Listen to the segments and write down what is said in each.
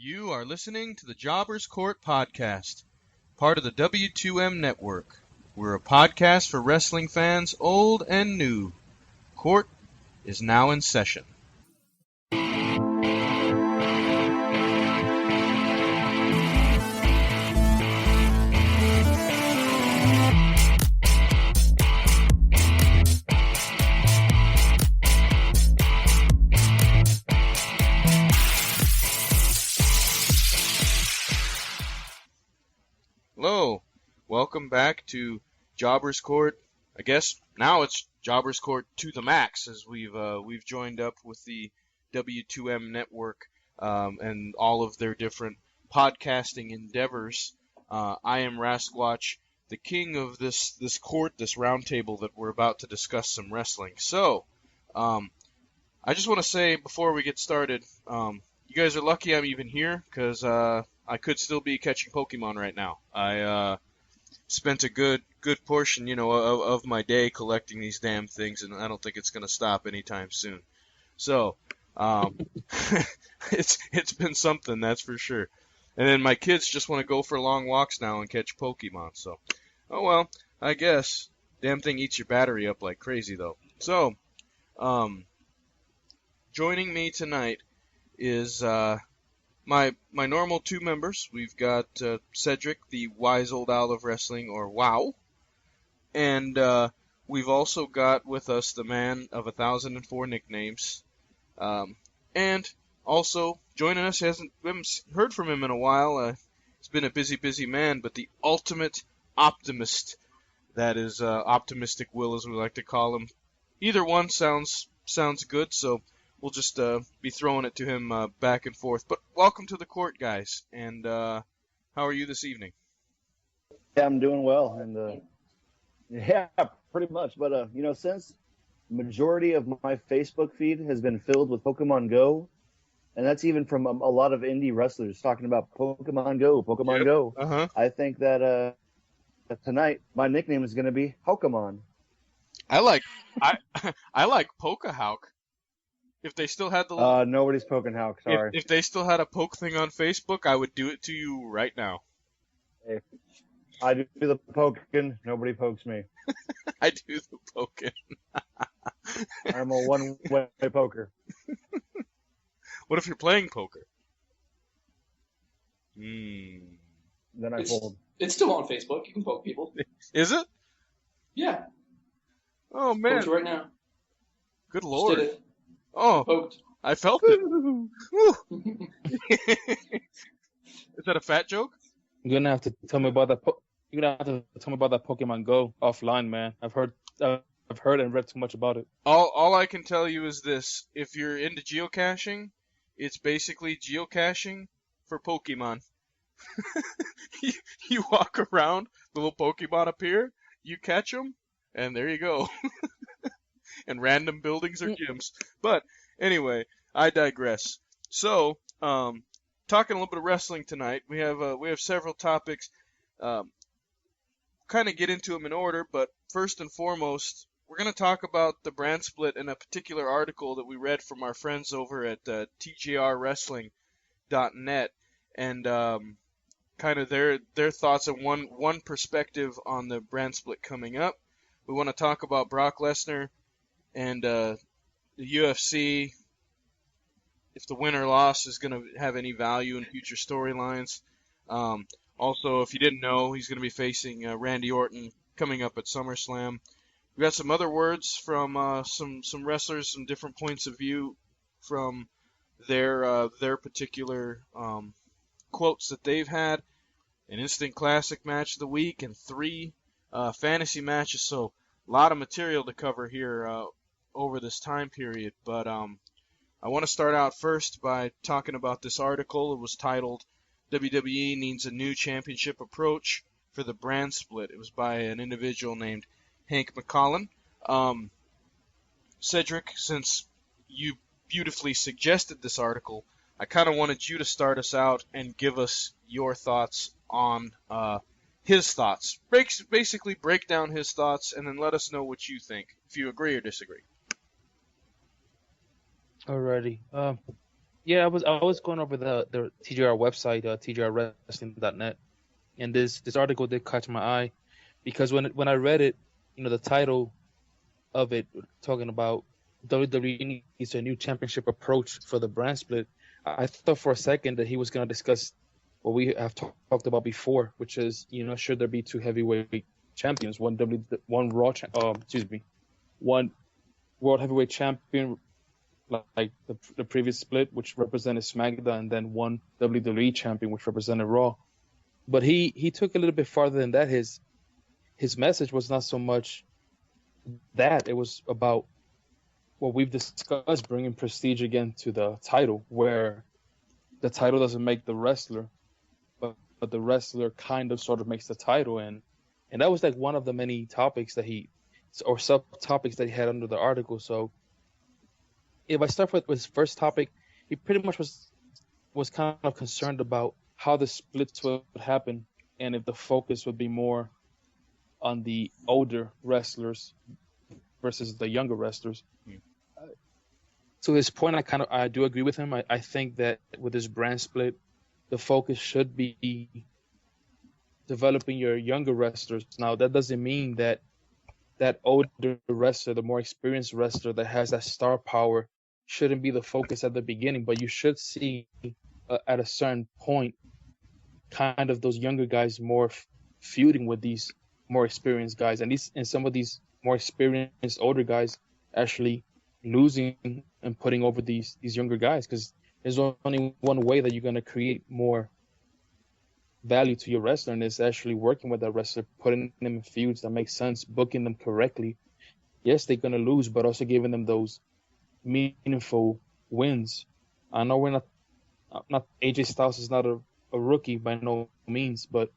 You are listening to the Jobbers Court Podcast, part of the W2M Network. We're a podcast for wrestling fans old and new. Court is now in session. Hello, welcome back to Jobbers Court. I guess now it's Jobbers Court to the max, as we've joined up with the W2M network and all of their different podcasting endeavors. I am Rasquatch, the king of this court, this roundtable that we're about to discuss some wrestling. So, I just want to say before we get started, you guys are lucky I'm even here because I could still be catching Pokemon right now. I spent a good portion, of my day collecting these damn things, and I don't think it's going to stop anytime soon. So, it's been something, that's for sure. And then my kids just want to go for long walks now and catch Pokemon. So, oh well, I guess. Damn thing eats your battery up like crazy, though. So, joining me tonight is my normal two members. We've got Cedric, the wise old owl of wrestling, or WOW, and we've also got with us the man of 1,004 nicknames, and also joining us, we haven't heard from him in a while. He's been a busy man, but the ultimate optimist, that is Optimistic Will, as we like to call him. Either one sounds good, so we'll just be throwing it to him back and forth. But welcome to the court, guys. And how are you this evening? Yeah, I'm doing well. And yeah, pretty much. But, since the majority of my Facebook feed has been filled with Pokemon Go, and that's even from a lot of indie wrestlers talking about Pokemon Go. Uh-huh. I think that tonight my nickname is going to be Pokemon. I like Pokahawk. If they still had the nobody's poking Hawk, sorry. If they still had a poke thing on Facebook, I would do it to you right now. Hey, I do the poking, nobody pokes me. I do the poking. I'm a one-way poker. What if you're playing poker? Then I fold. It's still on Facebook. You can poke people. Is it? Yeah. Oh man. Poked right now. Good lord. Just did it. Oh, Poked. I felt it. Is that a fat joke? You're gonna have to tell me about that. You're gonna have to tell me about that Pokemon Go offline, man. I've heard and read too much about it. All I can tell you is this: if you're into geocaching, it's basically geocaching for Pokemon. You walk around, the little Pokemon appear, you catch them, and there you go. And random buildings or gyms. But anyway, I digress. So, talking a little bit of wrestling tonight, we have several topics. Kind of get into them in order, but first and foremost, we're going to talk about the brand split in a particular article that we read from our friends over at tgrwrestling.net, and kind of their thoughts and one perspective on the brand split coming up. We want to talk about Brock Lesnar and the UFC, if the win or loss is going to have any value in future storylines. Also, if you didn't know, he's going to be facing Randy Orton coming up at SummerSlam. We got some other words from some wrestlers, some different points of view from their particular quotes that they've had. An instant classic match of the week and 3 fantasy matches. So a lot of material to cover here over this time period, but I want to start out first by talking about this article. It was titled, WWE Needs a New Championship Approach for the Brand Split. It was by an individual named Hank McCollin. Cedric, since you beautifully suggested this article, I kind of wanted you to start us out and give us your thoughts on his thoughts. Basically break down his thoughts and then let us know what you think, if you agree or disagree. Alrighty. Yeah, I was going over the TJR website, tjrwrestling.net, and this article did catch my eye because when I read it, the title of it talking about WWE needs a new championship approach for the brand split. I thought for a second that he was going to discuss what we have talked about before, which is should there be two heavyweight champions, one one world heavyweight champion like the previous split, which represented SmackDown, and then one WWE champion, which represented Raw. But he took a little bit farther than that. His message was not so much that, it was about what we've discussed, bringing prestige again to the title, where the title doesn't make the wrestler, but the wrestler kind of sort of makes the title. And that was like one of the many topics that or subtopics that he had under the article. So if I start with his first topic, he pretty much was kind of concerned about how the splits would happen and if the focus would be more on the older wrestlers versus the younger wrestlers. To his point, I do agree with him. I think that with this brand split, the focus should be developing your younger wrestlers. Now, that doesn't mean that older wrestler, the more experienced wrestler that has that star power, shouldn't be the focus at the beginning, but you should see at a certain point kind of those younger guys more feuding with these more experienced guys, and some of these more experienced older guys actually losing and putting over these younger guys, because there's only one way that you're going to create more value to your wrestler, and it's actually working with that wrestler, putting them in feuds that make sense, booking them correctly. Yes, they're going to lose, but also giving them those meaningful wins. I know we're not AJ Styles is not a rookie by no means, but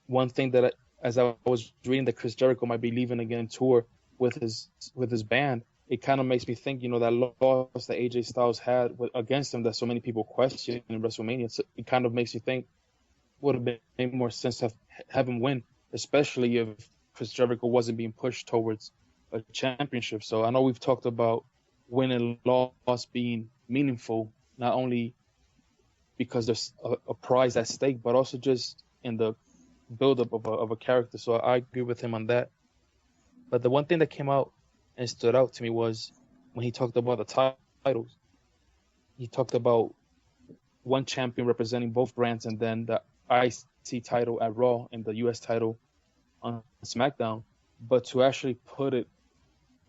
one thing that as I was reading that Chris Jericho might be leaving again tour with his band, it kind of makes me think, that loss that AJ Styles had against him that so many people question in WrestleMania, so it kind of makes you think would have made more sense to have him win, especially if Chris Jericho wasn't being pushed towards a championship. So I know we've talked about win and loss being meaningful, not only because there's a prize at stake, but also just in the buildup of a character. So I agree with him on that. But the one thing that came out and stood out to me was when he talked about the titles. He talked about one champion representing both brands, and then the IC title at Raw and the US title on SmackDown. But to actually put it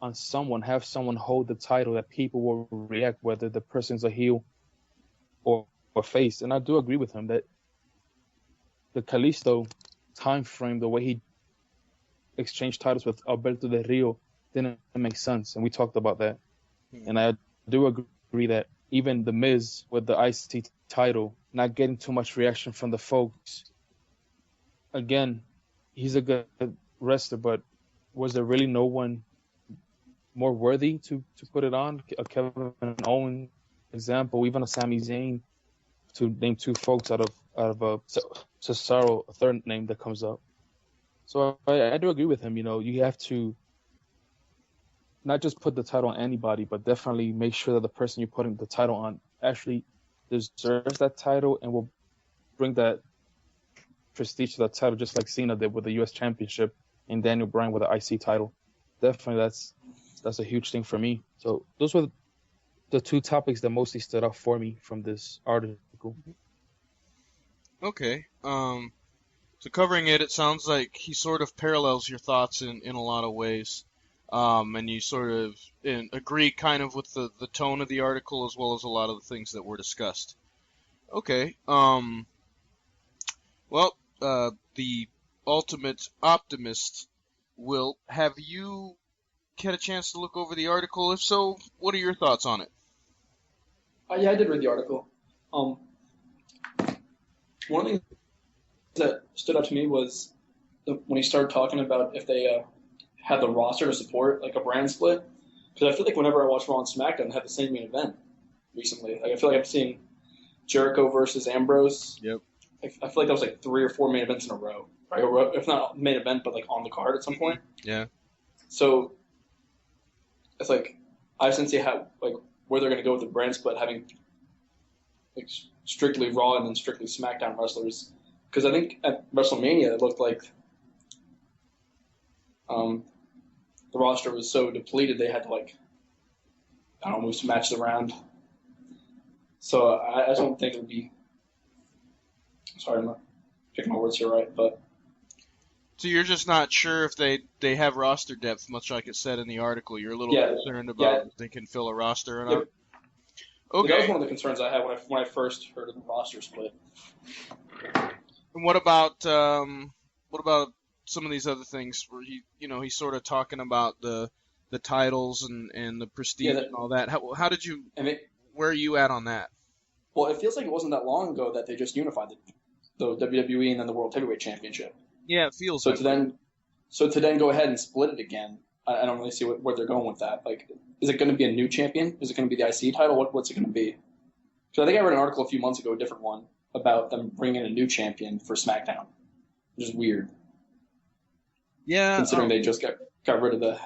on someone, have someone hold the title that people will react, whether the person's a heel or face. And I do agree with him that the Kalisto time frame, the way he exchanged titles with Alberto Del Rio, didn't make sense, and we talked about that. And I do agree that even The Miz with the IC title not getting too much reaction from the folks. Again, he's a good wrestler, but was there really no one more worthy to put it on? A Kevin Owens example, even a Sami Zayn, to name two folks out of Cesaro, a third name that comes up. So I do agree with him. You have to not just put the title on anybody, but definitely make sure that the person you're putting the title on actually deserves that title and will bring that prestige to that title, just like Cena did with the U.S. Championship and Daniel Bryan with the IC title. Definitely, that's a huge thing for me. So those were the two topics that mostly stood out for me from this article. Okay. So covering it sounds like he sort of parallels your thoughts in a lot of ways. And you sort of agree kind of with the tone of the article as well as a lot of the things that were discussed. Okay. Well, the ultimate optimist, Will, have you had a chance to look over the article? If so, what are your thoughts on it? Yeah, I did read the article. One of the things that stood out to me was when he started talking about if they had the roster to support like a brand split. Because I feel like whenever I watch Raw and SmackDown, they have the same main event recently. Like I feel like I'm seeing Jericho versus Ambrose. Yep. I feel like that was like 3 or 4 main events in a row, right? Or if not main event, but like on the card at some point. Yeah. So it's like I just didn't see how like where they're going to go with the brand split, having like strictly Raw and then strictly SmackDown wrestlers. Because I think at WrestleMania it looked like the roster was so depleted they had to move some matches around. So I just don't think it would be. Sorry, I'm not picking my words here right, but. So you're just not sure if they have roster depth, much like it said in the article. You're a little concerned about if they can fill a roster or not. Okay. That was one of the concerns I had when I first heard of the roster split. And what about some of these other things where he's sort of talking about the titles and the prestige and all that. How did you? Where are you at on that? Well, it feels like it wasn't that long ago that they just unified the WWE and then the World Heavyweight Championship. Yeah, it feels so. To then go ahead and split it again, I don't really see where they're going with that. Like, is it going to be a new champion? Is it going to be the IC title? What's it going to be? Because I think I read an article a few months ago, a different one, about them bringing in a new champion for SmackDown, which is weird. Yeah. Considering they just got rid of the.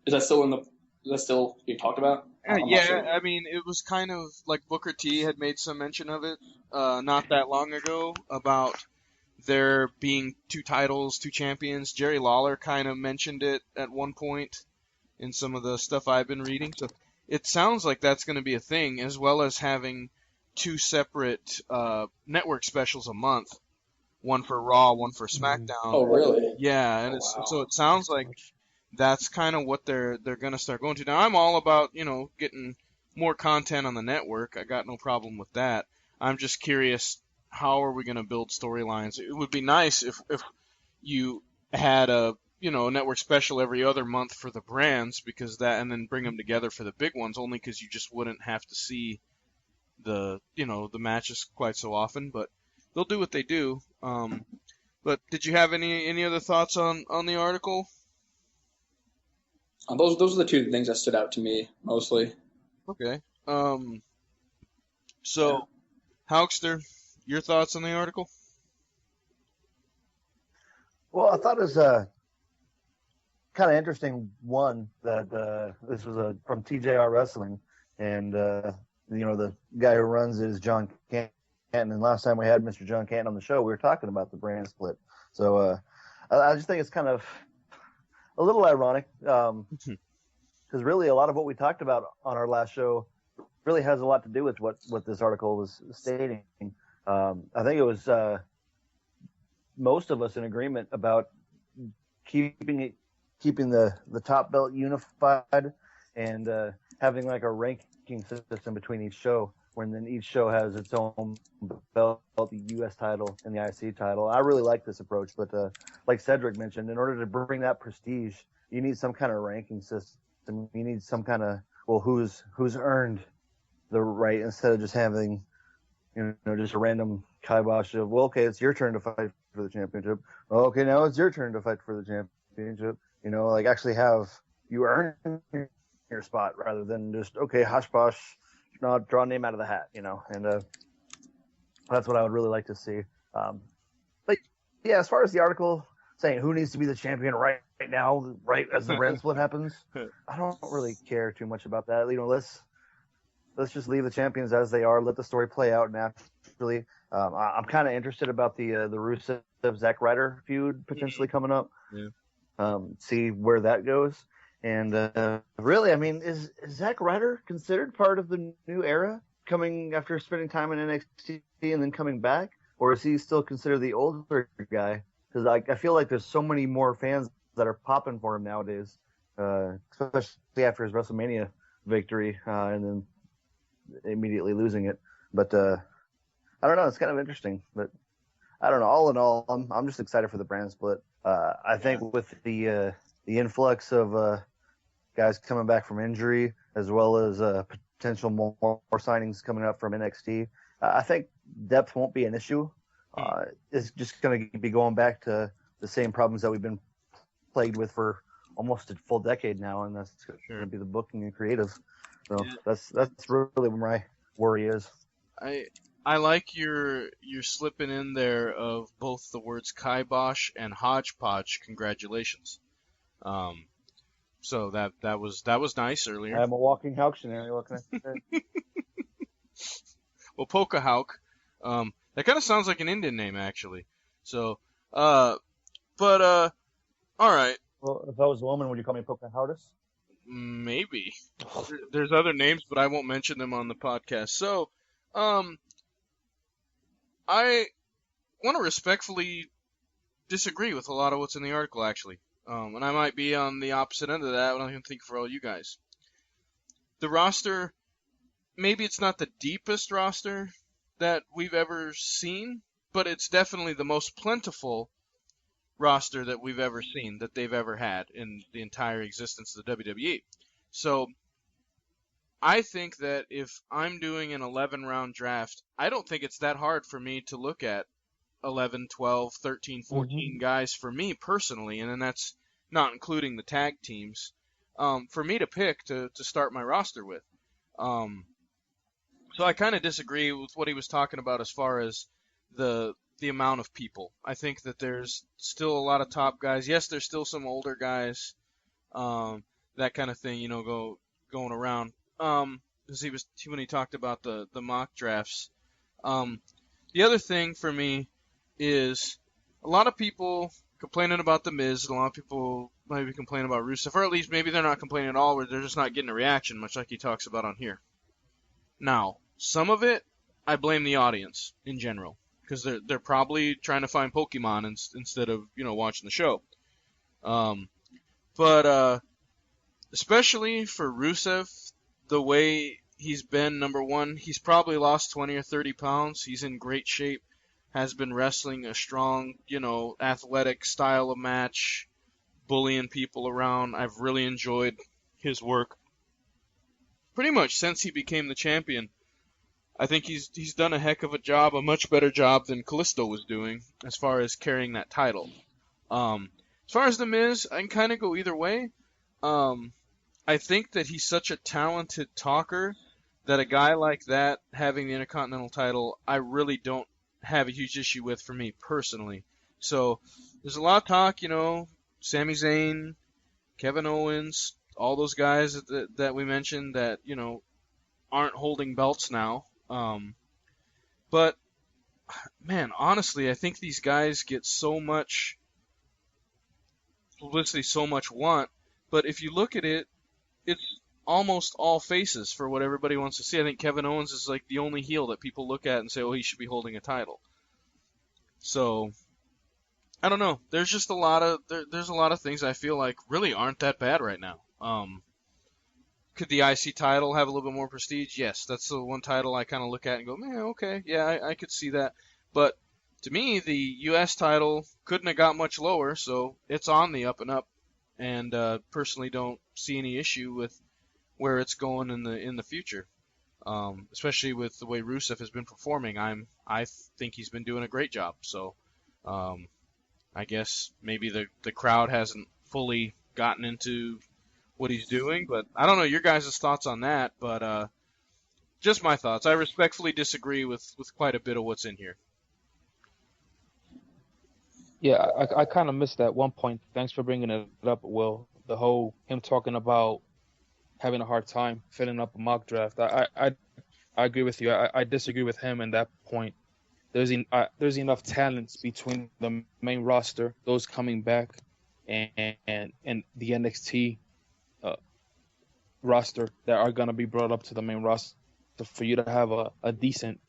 Is that still being talked about? Yeah, sure. I mean, it was kind of like Booker T had made some mention of it not that long ago about there being 2 titles, 2 champions. Jerry Lawler kind of mentioned it at one point in some of the stuff I've been reading. So it sounds like that's going to be a thing, as well as having 2 separate network specials a month. One for Raw, one for SmackDown. Oh, really? Yeah, and so it sounds like that's kind of what they're going to start going to. Now, I'm all about, getting more content on the network. I got no problem with that. I'm just curious, how are we going to build storylines? It would be nice if you had a network special every other month for the brands, and then bring them together for the big ones, only because you just wouldn't have to see the matches quite so often. But they'll do what they do. But did you have any other thoughts on the article? Those are the 2 things that stood out to me mostly. Okay. So, Hauckster, your thoughts on the article? Well, I thought it was a kind of interesting one that this was from TJR Wrestling, and the guy who runs it is John Canton. And last time we had Mr. John Canton on the show, we were talking about the brand split. So I just think it's kind of a little ironic because really a lot of what we talked about on our last show really has a lot to do with what this article was stating. I think it was most of us in agreement about keeping the top belt unified and having like a ranking system between each show, when then each show has its own belt, the U.S. title and the IC title. I really like this approach, but like Cedric mentioned, in order to bring that prestige, you need some kind of ranking system. You need some kind of who's earned the right, instead of just having just a random kibosh of, okay, it's your turn to fight for the championship. Okay, now it's your turn to fight for the championship. Actually have you earn your spot rather than just, okay, hush posh, draw a name out of the hat, and that's what I would really like to see. But yeah, as far as the article saying who needs to be the champion right now, right as the brand split happens, I don't really care too much about that. Let's just leave the champions as they are. Let the story play out naturally. I'm kind of interested about the Rusev Zack Ryder feud potentially coming up. Yeah. See where that goes. And really, I mean, is Zack Ryder considered part of the new era, coming after spending time in NXT and then coming back? Or is he still considered the older guy? Because I feel like there's so many more fans that are popping for him nowadays, especially after his WrestleMania victory and then immediately losing it. But I don't know. It's kind of interesting. But I don't know. All in all, I'm just excited for the brand split. I think with the influx of guys coming back from injury, as well as potential more signings coming up from NXT, I think depth won't be an issue. It's just going to be going back to the same problems that we've been plagued with for almost a full decade now, and that's going to be the booking and creative. So that's really where my worry is. I like your slipping in there of both the words kibosh and hodgepodge. Congratulations. So that was nice earlier. I'm a walking Hauctionary. What can I say? Well, Pokahawk. That kind of sounds like an Indian name, actually. So, all right, Well, if I was a woman, would you call me Pocahontas? maybe. There's other names, but I won't mention them on the podcast. So, I want to respectfully disagree with a lot of what's in the article, actually. And I might be on the opposite end of that, but I can think for all you guys. The roster, maybe it's not the deepest roster that we've ever seen, but it's definitely the most plentiful roster that we've ever seen, that they've ever had in the entire existence of the WWE. So I think that if I'm doing an 11-round draft, I don't think it's that hard for me to look at 11, 12, 13, 14 guys for me personally, and then that's not including the tag teams, for me to pick to start my roster with. So I kind of disagree with what he was talking about as far as the amount of people. I think that there's still a lot of top guys. Yes, there's still some older guys, that kind of thing, going around. Because when he talked about the mock drafts. The other thing for me is a lot of people complaining about The Miz, and a lot of people might be complaining about Rusev, or at least maybe they're not complaining at all, or they're just not getting a reaction, much like he talks about on here. Now, some of it, I blame the audience in general, because they're probably trying to find Pokemon instead of watching the show. But especially for Rusev, the way he's been, number one, he's probably lost 20 or 30 pounds. He's in great shape, has been wrestling a strong, athletic style of match, bullying people around. I've really enjoyed his work pretty much since he became the champion. I think he's done a heck of a job, a much better job than Kalisto was doing as far as carrying that title. As far as The Miz, I can kind of go either way. I think that he's such a talented talker that a guy like that having the Intercontinental title, I really don't have a huge issue with for me personally. So there's a lot of talk, Sami Zayn, Kevin Owens, all those guys that we mentioned that, aren't holding belts now. But, man, honestly, I think these guys get so much publicity, so much want. But if you look at it, it's almost all faces for what everybody wants to see. I think Kevin Owens is like the only heel that people look at and say, oh, he should be holding a title. So, I don't know. There's just a lot of things I feel like really aren't that bad right now. Could the IC title have a little bit more prestige? Yes, that's the one title I kind of look at and go, man, okay, yeah, I could see that. But to me, the US title couldn't have got much lower, so it's on the up and up. And personally don't see any issue with where it's going in the future, especially with the way Rusev has been performing. I think he's been doing a great job. So I guess maybe the crowd hasn't fully gotten into what he's doing, but I don't know your guys' thoughts on that. But just my thoughts. I respectfully disagree with quite a bit of what's in here. Yeah, I kind of missed that one point. Thanks for bringing it up, Will. The whole him talking about having a hard time filling up a mock draft. I agree with you. I disagree with him in that point. There's enough talents between the main roster, those coming back, and the NXT roster that are gonna be brought up to the main roster for you to have a decent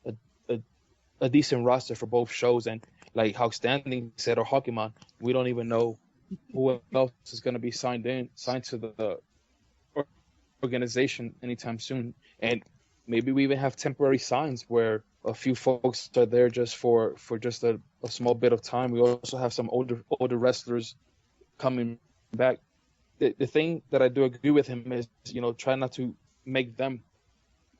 roster for both shows. And like how Standing said, or Hawkemon, we don't even know who else is going to be signed to the organization anytime soon. And maybe we even have temporary signs where a few folks are there just for just a small bit of time. We also have some older wrestlers coming back. The thing that I do agree with him is, try not to make them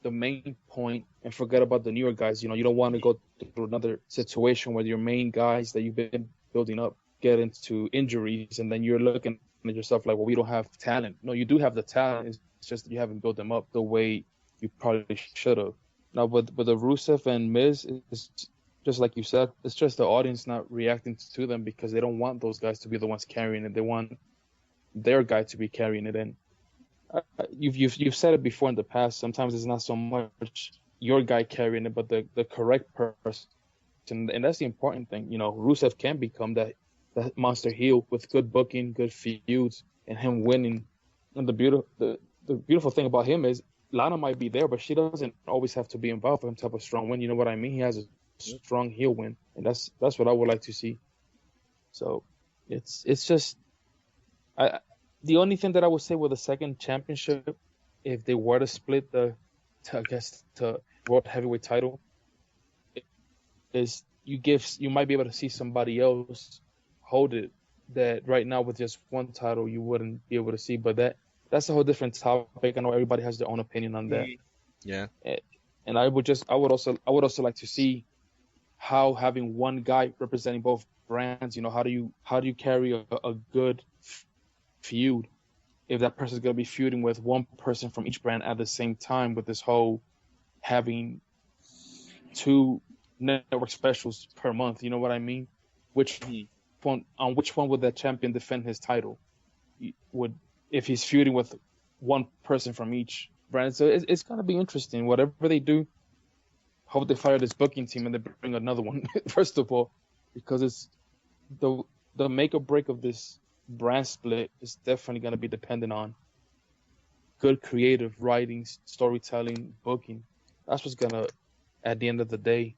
the main point and forget about the newer guys. You don't want to go through another situation where your main guys that you've been building up get into injuries, and then you're looking at yourself like, well, we don't have talent. No, you do have the talent. It's just that you haven't built them up the way you probably should have. Now, but the Rusev and Miz, is just like you said, it's just the audience not reacting to them because they don't want those guys to be the ones carrying it. They want their guy to be carrying it. And you've said it before in the past. Sometimes it's not so much your guy carrying it, but the correct person. And that's the important thing. Rusev can become that monster heel with good booking, good feuds, and him winning. And the beautiful thing about him is Lana might be there, but she doesn't always have to be involved for him to have a strong win. You know what I mean? He has a strong heel win, and that's what I would like to see. So it's just the only thing that I would say with the second championship, if they were to split the world heavyweight title, is you might be able to see somebody else hold it that right now with just one title you wouldn't be able to see. But that's a whole different topic. I know everybody has their own opinion on that. Yeah. And I would also like to see how having one guy representing both brands, how do you carry a good feud if that person is going to be feuding with one person from each brand at the same time, with this whole having 2 network specials per month. You know what I mean? Which one would that champion defend his title? If he's feuding with one person from each brand? So it's gonna be interesting. Whatever they do, hope they fire this booking team and they bring another one. First of all, because it's the make or break of this brand split is definitely gonna be dependent on good creative writing, storytelling, booking. That's what's gonna, at the end of the day,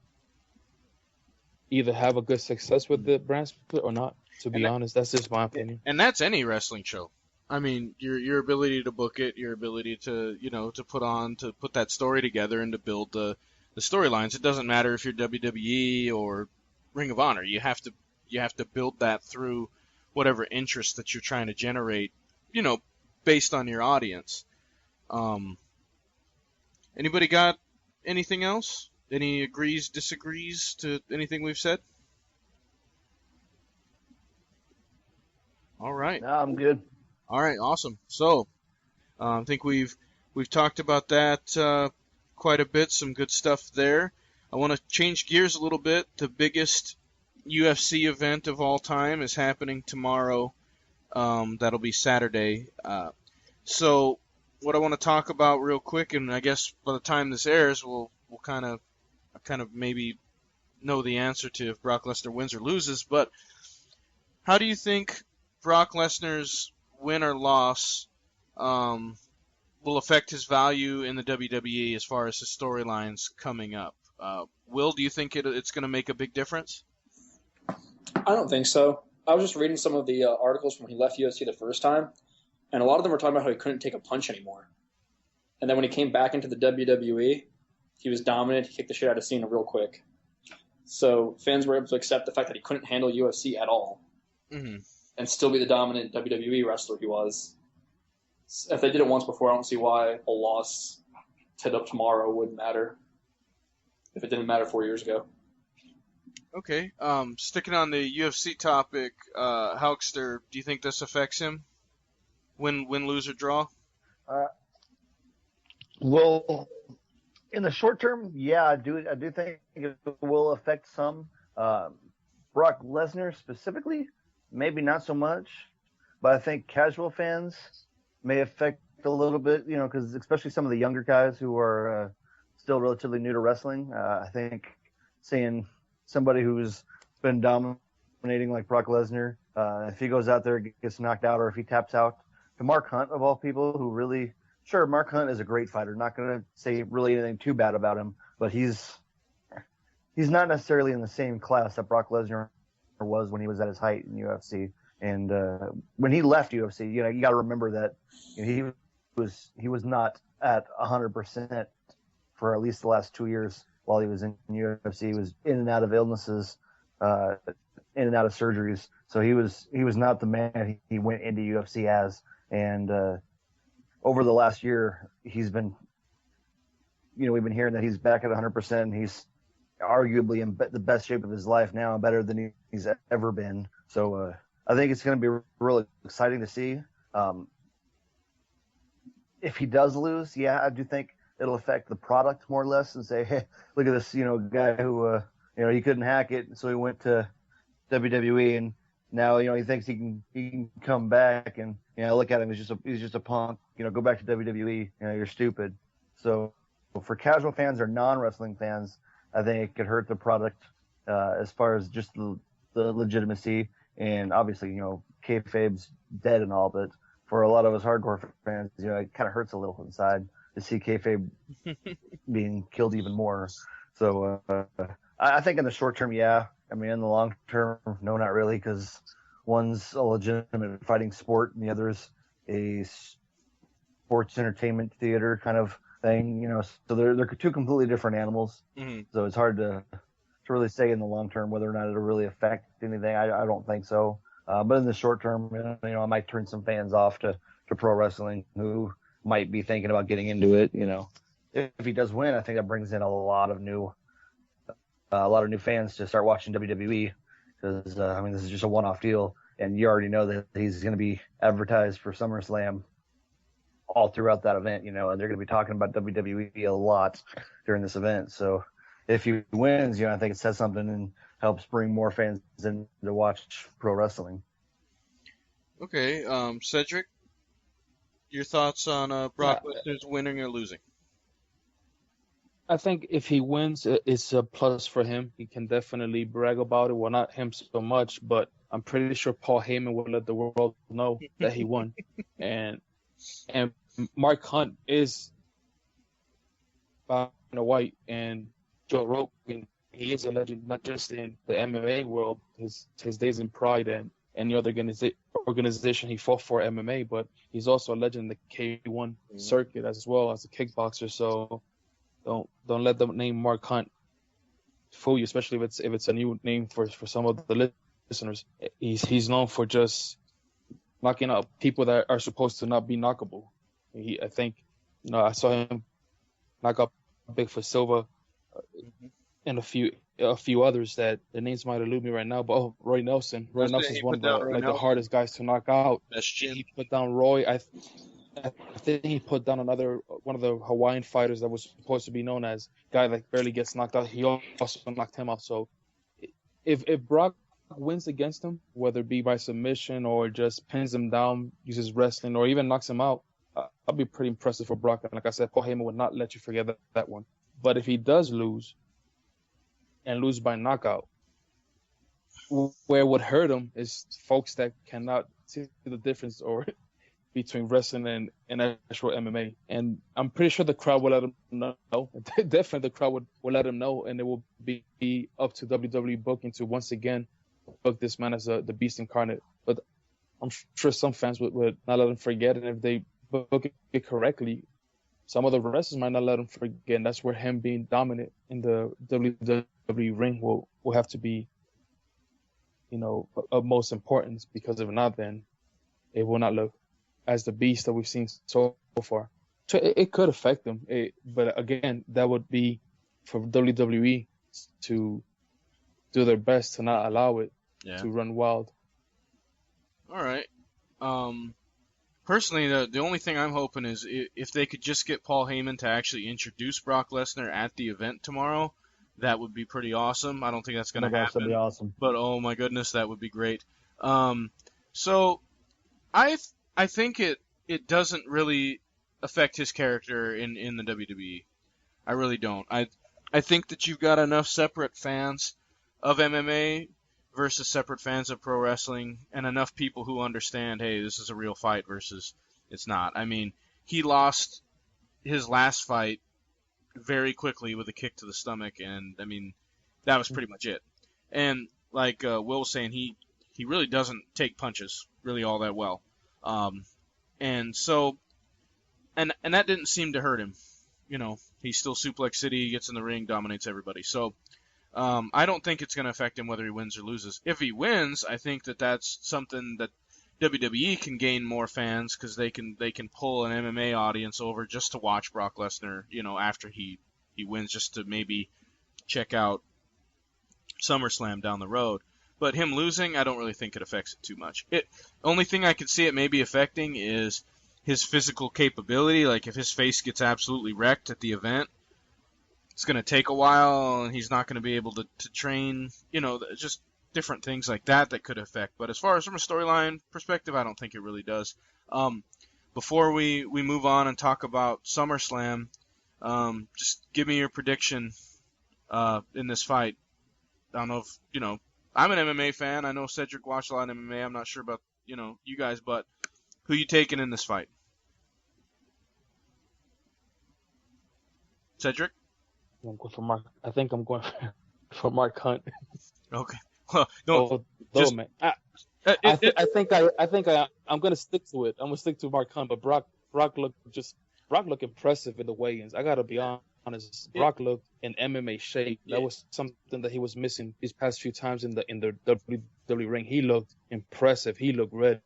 either have a good success with the brand split or not. To be honest, that's just my opinion. And that's any wrestling show. I mean, your ability to book it, your ability to to put that story together and to build the storylines. It doesn't matter if you're WWE or Ring of Honor. You have to build that through whatever interest that you're trying to generate, based on your audience. Anybody got anything else? Any agrees, disagrees to anything we've said? All right. No, I'm good. All right, awesome. So, I think we've talked about that quite a bit. Some good stuff there. I want to change gears a little bit. The biggest UFC event of all time is happening tomorrow. That'll be Saturday. So, what I want to talk about real quick, and I guess by the time this airs, we'll kind of maybe know the answer to if Brock Lesnar wins or loses. But how do you think Brock Lesnar's win or loss will affect his value in the WWE as far as his storylines coming up? Will, do you think it's going to make a big difference? I don't think so. I was just reading some of the articles from when he left UFC the first time, and a lot of them were talking about how he couldn't take a punch anymore. And then when he came back into the WWE, he was dominant. He kicked the shit out of Cena real quick. So fans were able to accept the fact that he couldn't handle UFC at all, and still be the dominant WWE wrestler he was. If they did it once before, I don't see why a loss to tomorrow wouldn't matter if it didn't matter 4 years ago. Okay. Sticking on the UFC topic, Hulkster, do you think this affects him? Win, lose, or draw? Well, in the short term, yeah, I do think it will affect some. Brock Lesnar specifically, maybe not so much, but I think casual fans may affect a little bit, because especially some of the younger guys who are still relatively new to wrestling. I think seeing somebody who's been dominating like Brock Lesnar, if he goes out there and gets knocked out, or if he taps out to Mark Hunt, of all people, who really, sure, Mark Hunt is a great fighter. Not going to say really anything too bad about him, but he's not necessarily in the same class that Brock Lesnar was when he was at his height in UFC. And when he left UFC, you got to remember that he was not at 100% for at least the last 2 years while he was in UFC. He was in and out of illnesses, in and out of surgeries. So he was not the man he went into UFC as. And over the last year, he's been, we've been hearing that he's back at 100%, and he's arguably in the best shape of his life now, better than he's ever been. So I think it's going to be really exciting to see. If he does lose, yeah, I do think it'll affect the product more or less, and say, hey, look at this, guy who, he couldn't hack it, so he went to WWE, and now, he thinks he can come back, and, look at him, he's just a punk, go back to WWE, you're stupid. So for casual fans or non-wrestling fans, I think it could hurt the product as far as just the legitimacy. And obviously, kayfabe's dead and all, but for a lot of us hardcore fans, it kind of hurts a little inside to see kayfabe being killed even more. So I think in the short term, yeah. I mean, in the long term, no, not really, because one's a legitimate fighting sport and the other's a sports entertainment theater kind of thing. So they're two completely different animals. Mm-hmm. So it's hard to really say in the long term whether or not it'll really affect anything. I don't think so. But in the short term, I might turn some fans off to pro wrestling who might be thinking about getting into it. If he does win, I think that brings in a lot of new fans to start watching WWE because this is just a one-off deal, and you already know that he's going to be advertised for SummerSlam all throughout that event. And they're going to be talking about WWE a lot during this event. So if he wins, I think it says something and helps bring more fans in to watch pro wrestling. Okay, Cedric, your thoughts on Brock Lesnar's winning or losing? I think if he wins, it's a plus for him. He can definitely brag about it. Well, not him so much, but I'm pretty sure Paul Heyman will let the world know that he won. and Mark Hunt is white, and Joe Rogan, he is a legend, not just in the MMA world, his days in Pride and any other organization he fought for MMA, but he's also a legend in the K1 circuit as well as a kickboxer. So don't let the name Mark Hunt fool you, especially if it's a new name for some of the listeners. He's known for just knocking out people that are supposed to not be knockable. I think I saw him knock out Bigfoot Silva and a few others that the names might elude me right now. But Roy Nelson. Roy Nelson is one of the hardest guys to knock out. He put down Roy. I think he put down one of the Hawaiian fighters that was supposed to be known as guy that barely gets knocked out. He also knocked him out. So if Brock wins against him, whether it be by submission or just pins him down, uses wrestling, or even knocks him out, I'll be pretty impressive for Brock. And like I said, Paul Heyman would not let you forget that one. But if he does lose, and lose by knockout, where it would hurt him is folks that cannot see the difference between wrestling and actual MMA. And I'm pretty sure the crowd will let him know. Definitely the crowd will let him know, and it will be up to WWE booking to once again book this man as the Beast Incarnate. But I'm sure some fans would not let him forget, and if they book it correctly, some of the wrestlers might not let him forget, and that's where him being dominant in the WWE ring will have to be, of most importance, because if not, then it will not look as the beast that we've seen so far. So it could affect him, but again, that would be for WWE to do their best to not allow it to run wild. All right. Personally, the only thing I'm hoping is if they could just get Paul Heyman to actually introduce Brock Lesnar at the event tomorrow, that would be pretty awesome. I don't think that's going to happen. That'd be awesome. But oh my goodness, that would be great. So I think it doesn't really affect his character in the WWE. I really don't. I think that you've got enough separate fans of MMA versus separate fans of pro wrestling, and enough people who understand, hey, this is a real fight versus it's not. I mean, he lost his last fight very quickly with a kick to the stomach, and I mean, that was pretty much it. And like Will was saying, he really doesn't take punches really all that well. And so, and that didn't seem to hurt him. He's still Suplex City, gets in the ring, dominates everybody. So, I don't think it's going to affect him whether he wins or loses. If he wins, I think that that's something that WWE can gain more fans because they can pull an MMA audience over just to watch Brock Lesnar, after he wins, just to maybe check out SummerSlam down the road. But him losing, I don't really think it affects it too much. Only thing I could see it maybe affecting is his physical capability. Like if his face gets absolutely wrecked at the event, it's going to take a while, and he's not going to be able to train, just different things like that could affect. But as far as from a storyline perspective, I don't think it really does. Before we move on and talk about SummerSlam, Just give me your prediction in this fight. I don't know if, I'm an MMA fan. I know Cedric watched a lot of MMA. I'm not sure about, you guys, but who you taking in this fight? Cedric? I'm going for Mark. I think I'm going for Mark Hunt. Okay. Well, no, just, man. I'm gonna stick to it. I'm gonna stick to Mark Hunt, but Brock looked impressive in the weigh-ins. I gotta be honest. Brock looked in MMA shape. That was something that he was missing these past few times in the WWE ring. He looked impressive. He looked ready.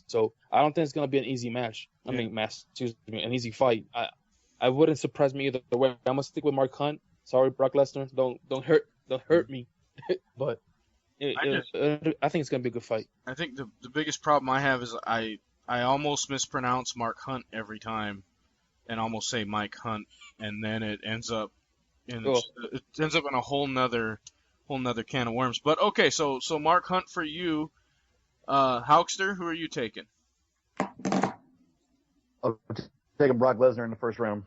So I don't think it's gonna be an easy match. Excuse me, an easy fight. I wouldn't surprise me either way. I'm gonna stick with Mark Hunt. Sorry, Brock Lesnar. Don't hurt me. But I think it's gonna be a good fight. I think the biggest problem I have is I almost mispronounce Mark Hunt every time, and almost say Mike Hunt, and then it ends up in a whole nother can of worms. But okay, so Mark Hunt for you, Hawkster, who are you taking? I'm taking Brock Lesnar in the first round.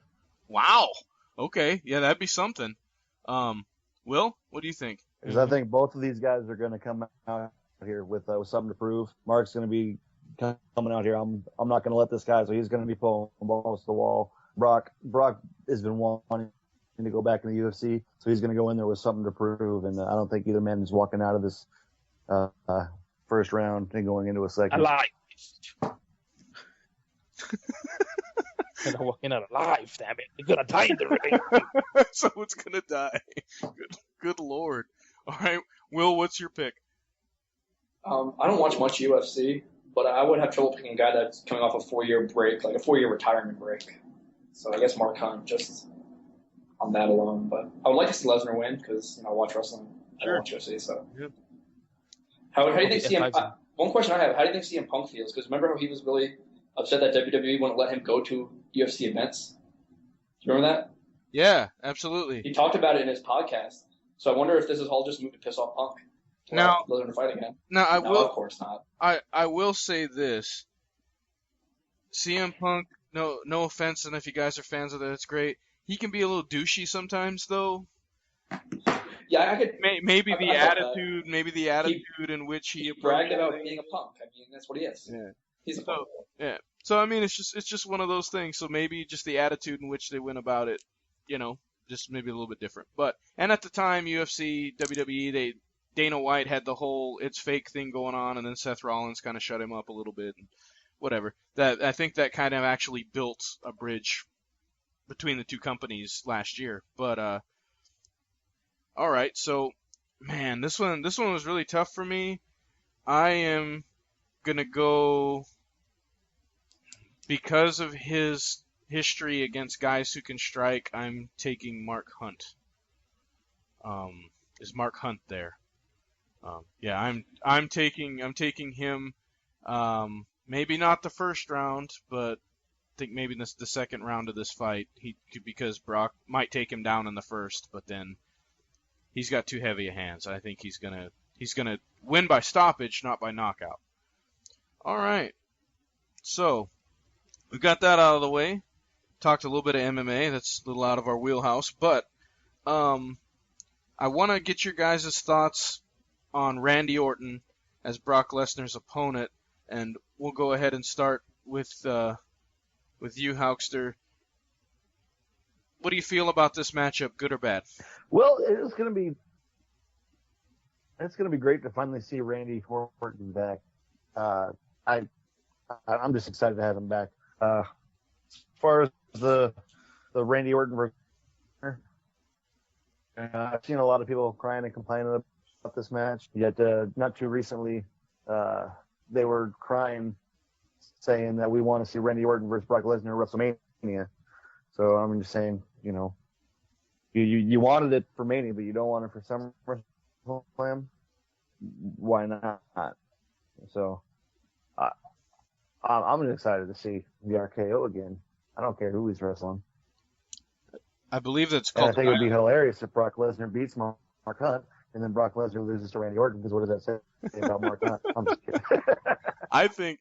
Wow. Okay, yeah, that'd be something. Will, what do you think? Because I think both of these guys are going to come out here with something to prove. Mark's going to be coming out here. I'm not going to let this guy, so he's going to be pulling balls to the wall. Brock has been wanting to go back in the UFC, so he's going to go in there with something to prove. And I don't think either man is walking out of this first round and going into a second. Alive. And I'm walking out alive, damn it. You're going to die in the ring. Someone's going to die. Good Lord. All right, Will, what's your pick? I don't watch much UFC, but I would have trouble picking a guy that's coming off a 4-year break, like a 4-year retirement break. So I guess Mark Hunt, just on that alone. But I would like to see Lesnar win because I watch wrestling. Sure. I don't watch UFC. So Yep. How do you think CM? One question I have: how do you think CM Punk feels? Because remember how he was really upset that WWE wouldn't let him go to UFC events. Do you remember that? Yeah, absolutely. He talked about it in his podcast. So I wonder if this is all just moved to piss off Punk. Now, Let him fight again. Now, of course not. I will say this. CM Punk, no offense, and if you guys are fans of that, it's great. He can be a little douchey sometimes, though. Yeah, I could. Maybe the attitude in which he bragged about being a punk. I mean, that's what he is. Yeah. He's a punk. Yeah. So I mean, it's just one of those things. So maybe just the attitude in which they went about it, just maybe a little bit different. And at the time, UFC, WWE, Dana White had the whole "it's fake" thing going on, and then Seth Rollins kind of shut him up a little bit, and whatever. I think that kind of actually built a bridge between the two companies last year. But all right, so man, this one was really tough for me. I am gonna go because of his history against guys who can strike. I'm taking Mark Hunt. Is Mark Hunt there? Yeah, I'm taking him. Maybe not the first round, but I think maybe the second round of this fight. Because Brock might take him down in the first, but then he's got too heavy a hands. I think he's gonna win by stoppage, not by knockout. All right, so we got that out of the way. Talked a little bit of MMA. That's a little out of our wheelhouse, but I want to get your guys' thoughts on Randy Orton as Brock Lesnar's opponent, and we'll go ahead and start with you, Hawkster. What do you feel about this matchup, good or bad? Well, it's gonna be great to finally see Randy Orton back. I'm just excited to have him back. As far as the Randy Orton versus, I've seen a lot of people crying and complaining about this match. Yet not too recently, they were crying, saying that we want to see Randy Orton versus Brock Lesnar at WrestleMania. So I'm just saying, you wanted it for Mania, but you don't want it for SummerSlam. Why not? So I'm just excited to see the RKO again. I don't care who he's wrestling. I believe that's And called. I think it would be hilarious if Brock Lesnar beats Mark Hunt, and then Brock Lesnar loses to Randy Orton. Because what does that say about Mark Hunt? I'm just kidding. I think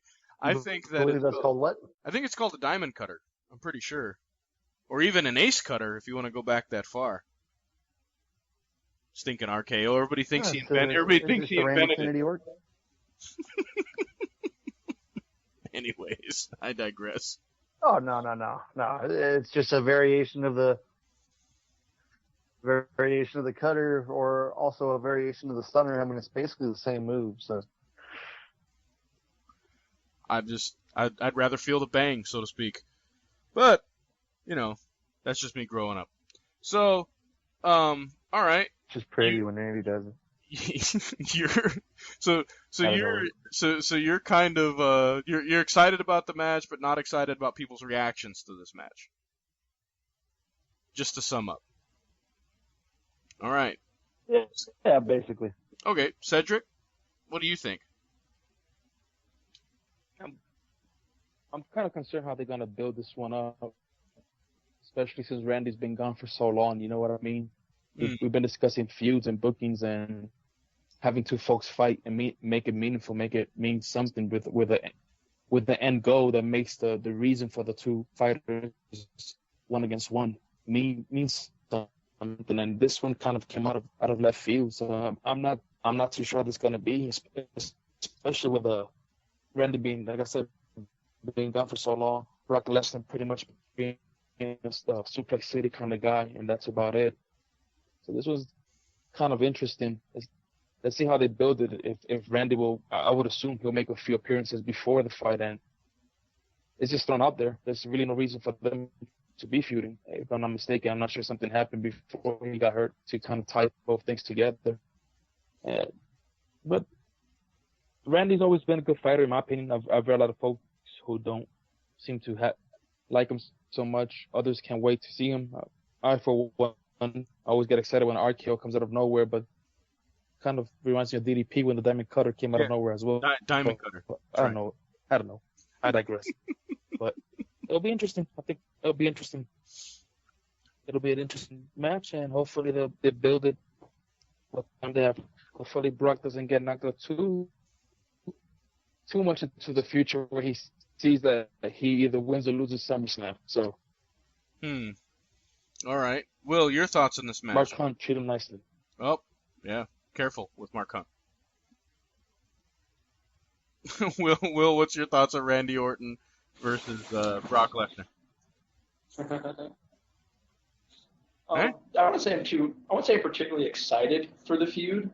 that that's called what? I think it's called the Diamond Cutter. I'm pretty sure. or even an ace cutter if you want to go back that far. Stinking RKO. Everybody thinks he invented. Everybody thinks he invented it. Orton. Anyways, I digress. Oh no! It's just a variation of the cutter, or also a variation of the stunner. I mean, it's basically the same move. So I'd rather feel the bang, so to speak. But that's just me growing up. So, all right. It's just pretty when Randy does it. You're kind of you're excited about the match, but not excited about people's reactions to this match. Just to sum up. All right. Yeah, basically. Okay, Cedric, what do you think? I'm kind of concerned how they're gonna build this one up, especially since Randy's been gone for so long. You know what I mean? We've been discussing feuds and bookings and having two folks fight and make it meaningful, make it mean something with the end goal that makes the reason for the two fighters one against one means something. And this one kind of came out of left field, so I'm not too sure what it's gonna be, especially with Randy being, like I said, being gone for so long. Brock Lesnar pretty much being a Suplex City kind of guy, and that's about it. So this was kind of interesting. Let's see how they build it. If Randy will, I would assume he'll make a few appearances before the fight, and it's just thrown out there. There's really no reason for them to be feuding. If I'm not mistaken, I'm not sure something happened before he got hurt to kind of tie both things together. But Randy's always been a good fighter, in my opinion. I've read a lot of folks who don't seem to like him so much. Others can't wait to see him. I, for one, always get excited when RKO comes out of nowhere, but kind of reminds me of DDP when the Diamond Cutter came out of nowhere as well. Diamond Cutter. I don't know. I digress. But it'll be interesting. I think it'll be interesting. It'll be an interesting match, and hopefully they build it. What time they have? Hopefully Brock doesn't get knocked out too much into the future, where he sees that he either wins or loses SummerSlam. So. All right. Will, your thoughts on this match? Mark Hunt, treat him nicely. Oh, yeah. Careful with Mark Hunt. Will, what's your thoughts on Randy Orton versus Brock Lesnar? I wouldn't say I'm particularly excited for the feud.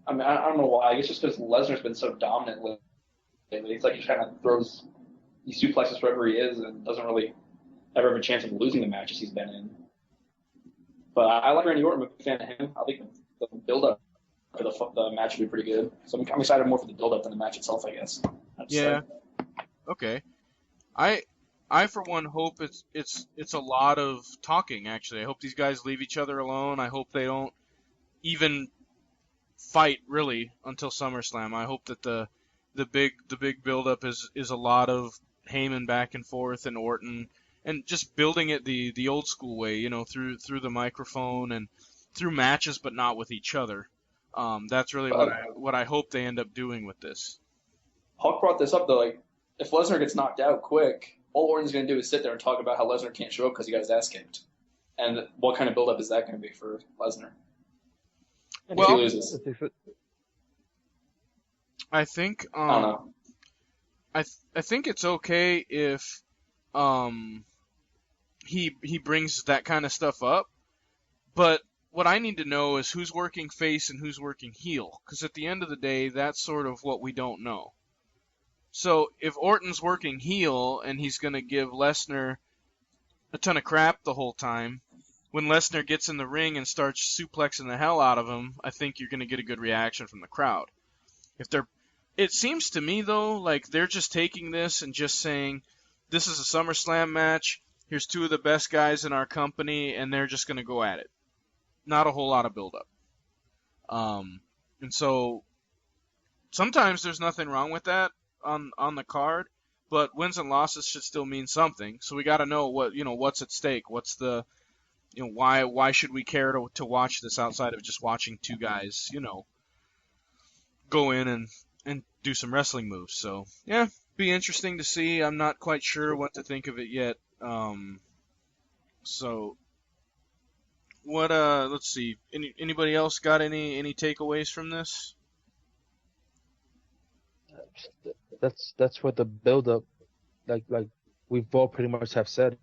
I mean, I don't know why. I guess just because Lesnar's been so dominant lately. It's like he kind of throws these suplexes wherever he is and doesn't really ever have a chance of losing the matches he's been in. But I like Randy Orton. I'm a big fan of him. I think the build-up for the match will be pretty good. So I'm excited more for the build-up than the match itself, I guess. Yeah. Okay. I for one hope it's a lot of talking. Actually, I hope these guys leave each other alone. I hope they don't even fight really until SummerSlam. I hope that the big build-up is a lot of Heyman back and forth and Orton. And just building it the old school way, through the microphone and through matches, but not with each other. That's really what I hope they end up doing with this. Hulk brought this up though. Like, if Lesnar gets knocked out quick, all Orton's going to do is sit there and talk about how Lesnar can't show up because he got his ass kicked. And what kind of build-up is that going to be for Lesnar? If he loses. I think I don't know. I think it's okay if he brings that kind of stuff up, but what I need to know is who's working face and who's working heel, because at the end of the day, that's sort of what we don't know. So if Orton's working heel and he's going to give Lesnar a ton of crap the whole time, when Lesnar gets in the ring and starts suplexing the hell out of him, I think you're going to get a good reaction from the crowd. It seems to me, though, like they're just taking this and just saying, this is a SummerSlam match, here's two of the best guys in our company, and they're just going to go at it. Not a whole lot of build-up. And so sometimes there's nothing wrong with that on the card, but wins and losses should still mean something. So we got to know what's at stake. What's the why should we care to watch this outside of just watching two guys go in and do some wrestling moves. So yeah, be interesting to see. I'm not quite sure what to think of it yet. So what? Let's see. Anybody else got any takeaways from this? That's where the build up, like we've all pretty much have said,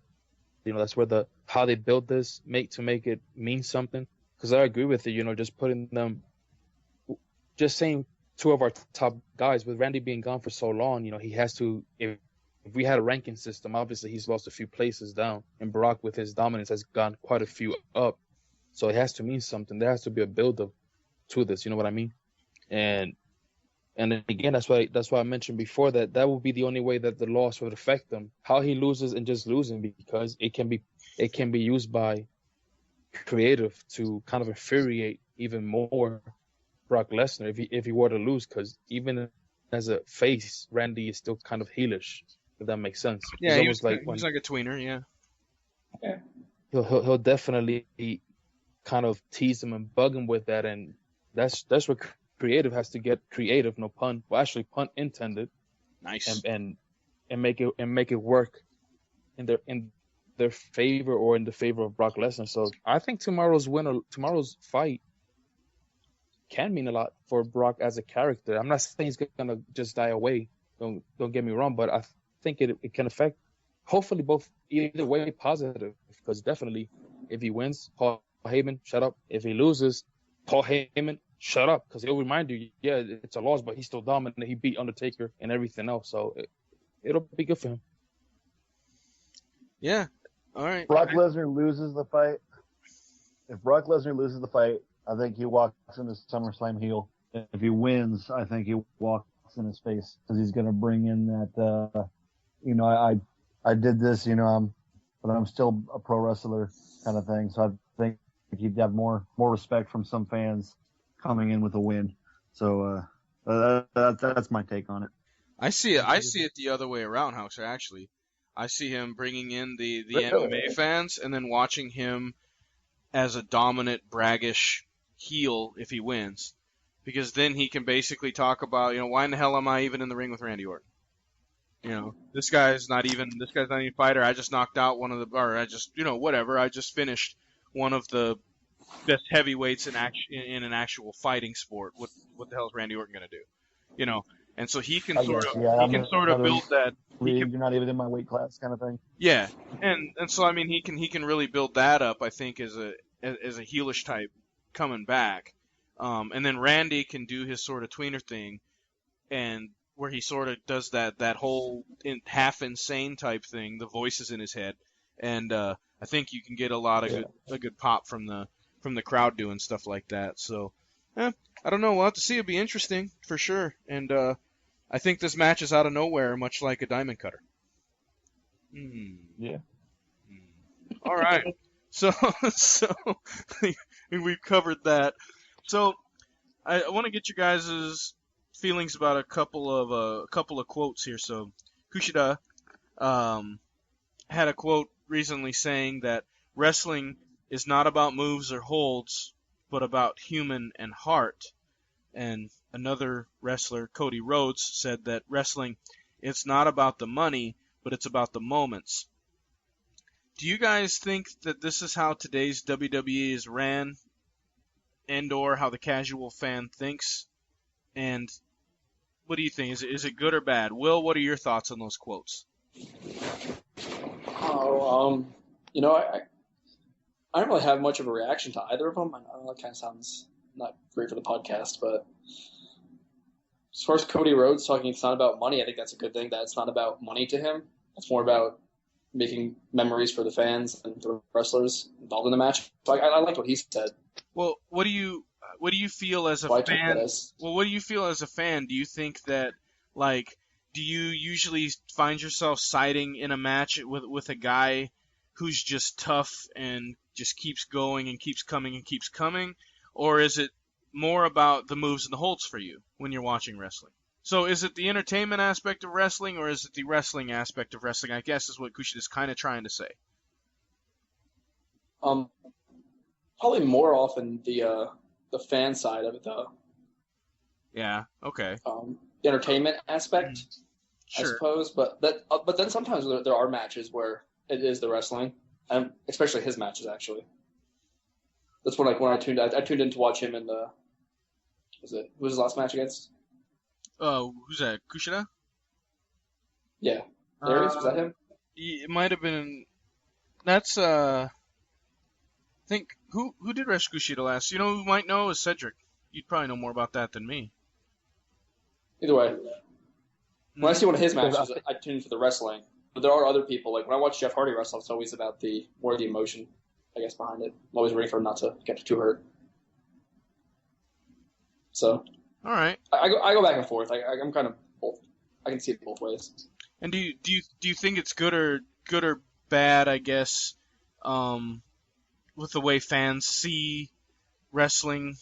that's where how they build this to make it mean something. Because I agree with you, just putting them, just saying two of our top guys, with Randy being gone for so long, he has to. If we had a ranking system, obviously he's lost a few places down, and Brock with his dominance has gone quite a few up. So it has to mean something. There has to be a build up to this. You know what I mean? And again, that's why I mentioned before that will be the only way that the loss would affect him. How he loses and just losing, because it can be used by creative to kind of infuriate even more Brock Lesnar if he were to lose, because even as a face, Randy is still kind of heelish, if that makes sense. Yeah, he's like a tweener. Yeah. He'll definitely kind of tease him and bug him with that, and that's where creative has to get creative. No pun. Well, actually, pun intended. Nice. And make it work in their favor or in the favor of Brock Lesnar. So I think tomorrow's fight can mean a lot for Brock as a character. I'm not saying he's gonna just die away. Don't get me wrong, but I think it can affect, hopefully, both either way positive. Because definitely, if he wins, Paul Heyman, shut up. If he loses, Paul Heyman, shut up. Because he'll remind you, yeah, it's a loss, but he's still dominant. He beat Undertaker and everything else. So it'll be good for him. Yeah. All right. If Brock Lesnar loses the fight, I think he walks into SummerSlam heel. If he wins, I think he walks in his face, because he's going to bring in that, I did this, but I'm still a pro wrestler kind of thing. So I think he'd have more respect from some fans coming in with a win. So that's my take on it. I see it the other way around, Hauser, actually. I see him bringing in the MMA fans and then watching him as a dominant, braggish heel if he wins. Because then he can basically talk about, why in the hell am I even in the ring with Randy Orton? This guy's not even a fighter. I just knocked out I just finished one of the best heavyweights in an actual fighting sport. What the hell is Randy Orton going to do? And so he can sort of build that. You're not even in my weight class, kind of thing. Yeah, and so I mean he can really build that up. I think as a heelish type coming back, and then Randy can do his sort of tweener thing, and where he sort of does that whole half insane type thing. The voices in his head, and I think you can get a lot of good pop from the crowd doing stuff like that. So, I don't know. We'll have to see. It'll be interesting for sure, and I think this match is out of nowhere, much like a diamond cutter. Yeah. All right. So we've covered that. So I want to get you guys' feelings about a couple of quotes here. So Kushida had a quote recently saying that wrestling is not about moves or holds, but about human and heart. And another wrestler, Cody Rhodes, said that wrestling, it's not about the money, but it's about the moments. Do you guys think that this is how today's WWE is ran, and/or how the casual fan thinks? And what do you think? Is it good or bad? Will, what are your thoughts on those quotes? I don't really have much of a reaction to either of them. I know that kind of sounds not great for the podcast, but as far as Cody Rhodes talking, it's not about money. I think that's a good thing. That it's not about money to him. It's more about making memories for the fans and the wrestlers involved in the match. So I liked what he said. Well, what do you feel as a fan? Well, what do you feel as a fan? Do you think that, do you usually find yourself siding in a match with a guy who's just tough and just keeps going and keeps coming, or is it more about the moves and the holds for you when you're watching wrestling? So is it the entertainment aspect of wrestling, or is it the wrestling aspect of wrestling? I guess is what Kushida is kind of trying to say. Probably more often the fan side of it, though. Yeah. Okay. The entertainment aspect, sure. I suppose, but then sometimes there are matches where it is the wrestling. especially his matches actually. That's when I tuned in to watch him in the who was his last match against? Who's that? Kushida? Yeah, Darius, was that him? It might have been. That's I think who did wrestle Kushida last? You know who might know is Cedric. You'd probably know more about that than me. Either way, when I see one of his matches, I tune in for the wrestling. But there are other people, like when I watch Jeff Hardy wrestle, it's always about more of the emotion, I guess, behind it. I'm always rooting for him not to get too hurt. So, all right, I go back and forth. I'm kind of both. I can see it both ways. And do you think it's good or bad? I guess, with the way fans see wrestling,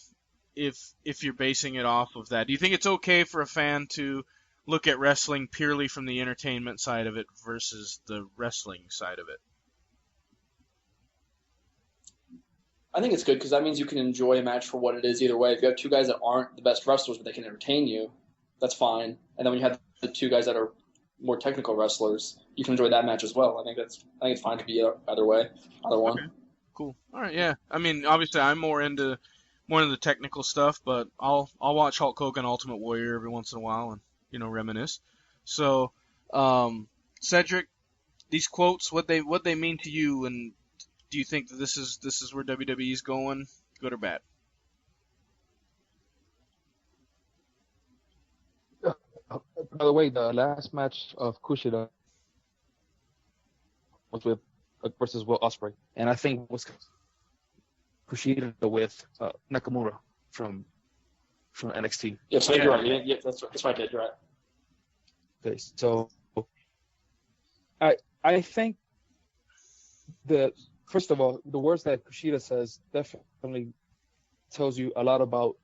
if you're basing it off of that, do you think it's okay for a fan to look at wrestling purely from the entertainment side of it versus the wrestling side of it? I think it's good because that means you can enjoy a match for what it is either way. If you have two guys that aren't the best wrestlers but they can entertain you, that's fine. And then when you have the two guys that are more technical wrestlers, you can enjoy that match as well. I think it's fine to be either way, either one. Okay. Cool. All right, yeah. I mean, obviously, I'm more into the technical stuff, but I'll watch Hulk Hogan Ultimate Warrior every once in a while and reminisce. So, Cedric, these quotes, what they mean to you, and do you think that this is where WWE is going, good or bad? By the way, the last match of Kushida was with versus Will Ospreay, and I think was Kushida with Nakamura from NXT. Yeah, so you're right. Yeah, that's right. You're right. Okay, so I think that first of all, the words that Kushida says definitely tells you a lot about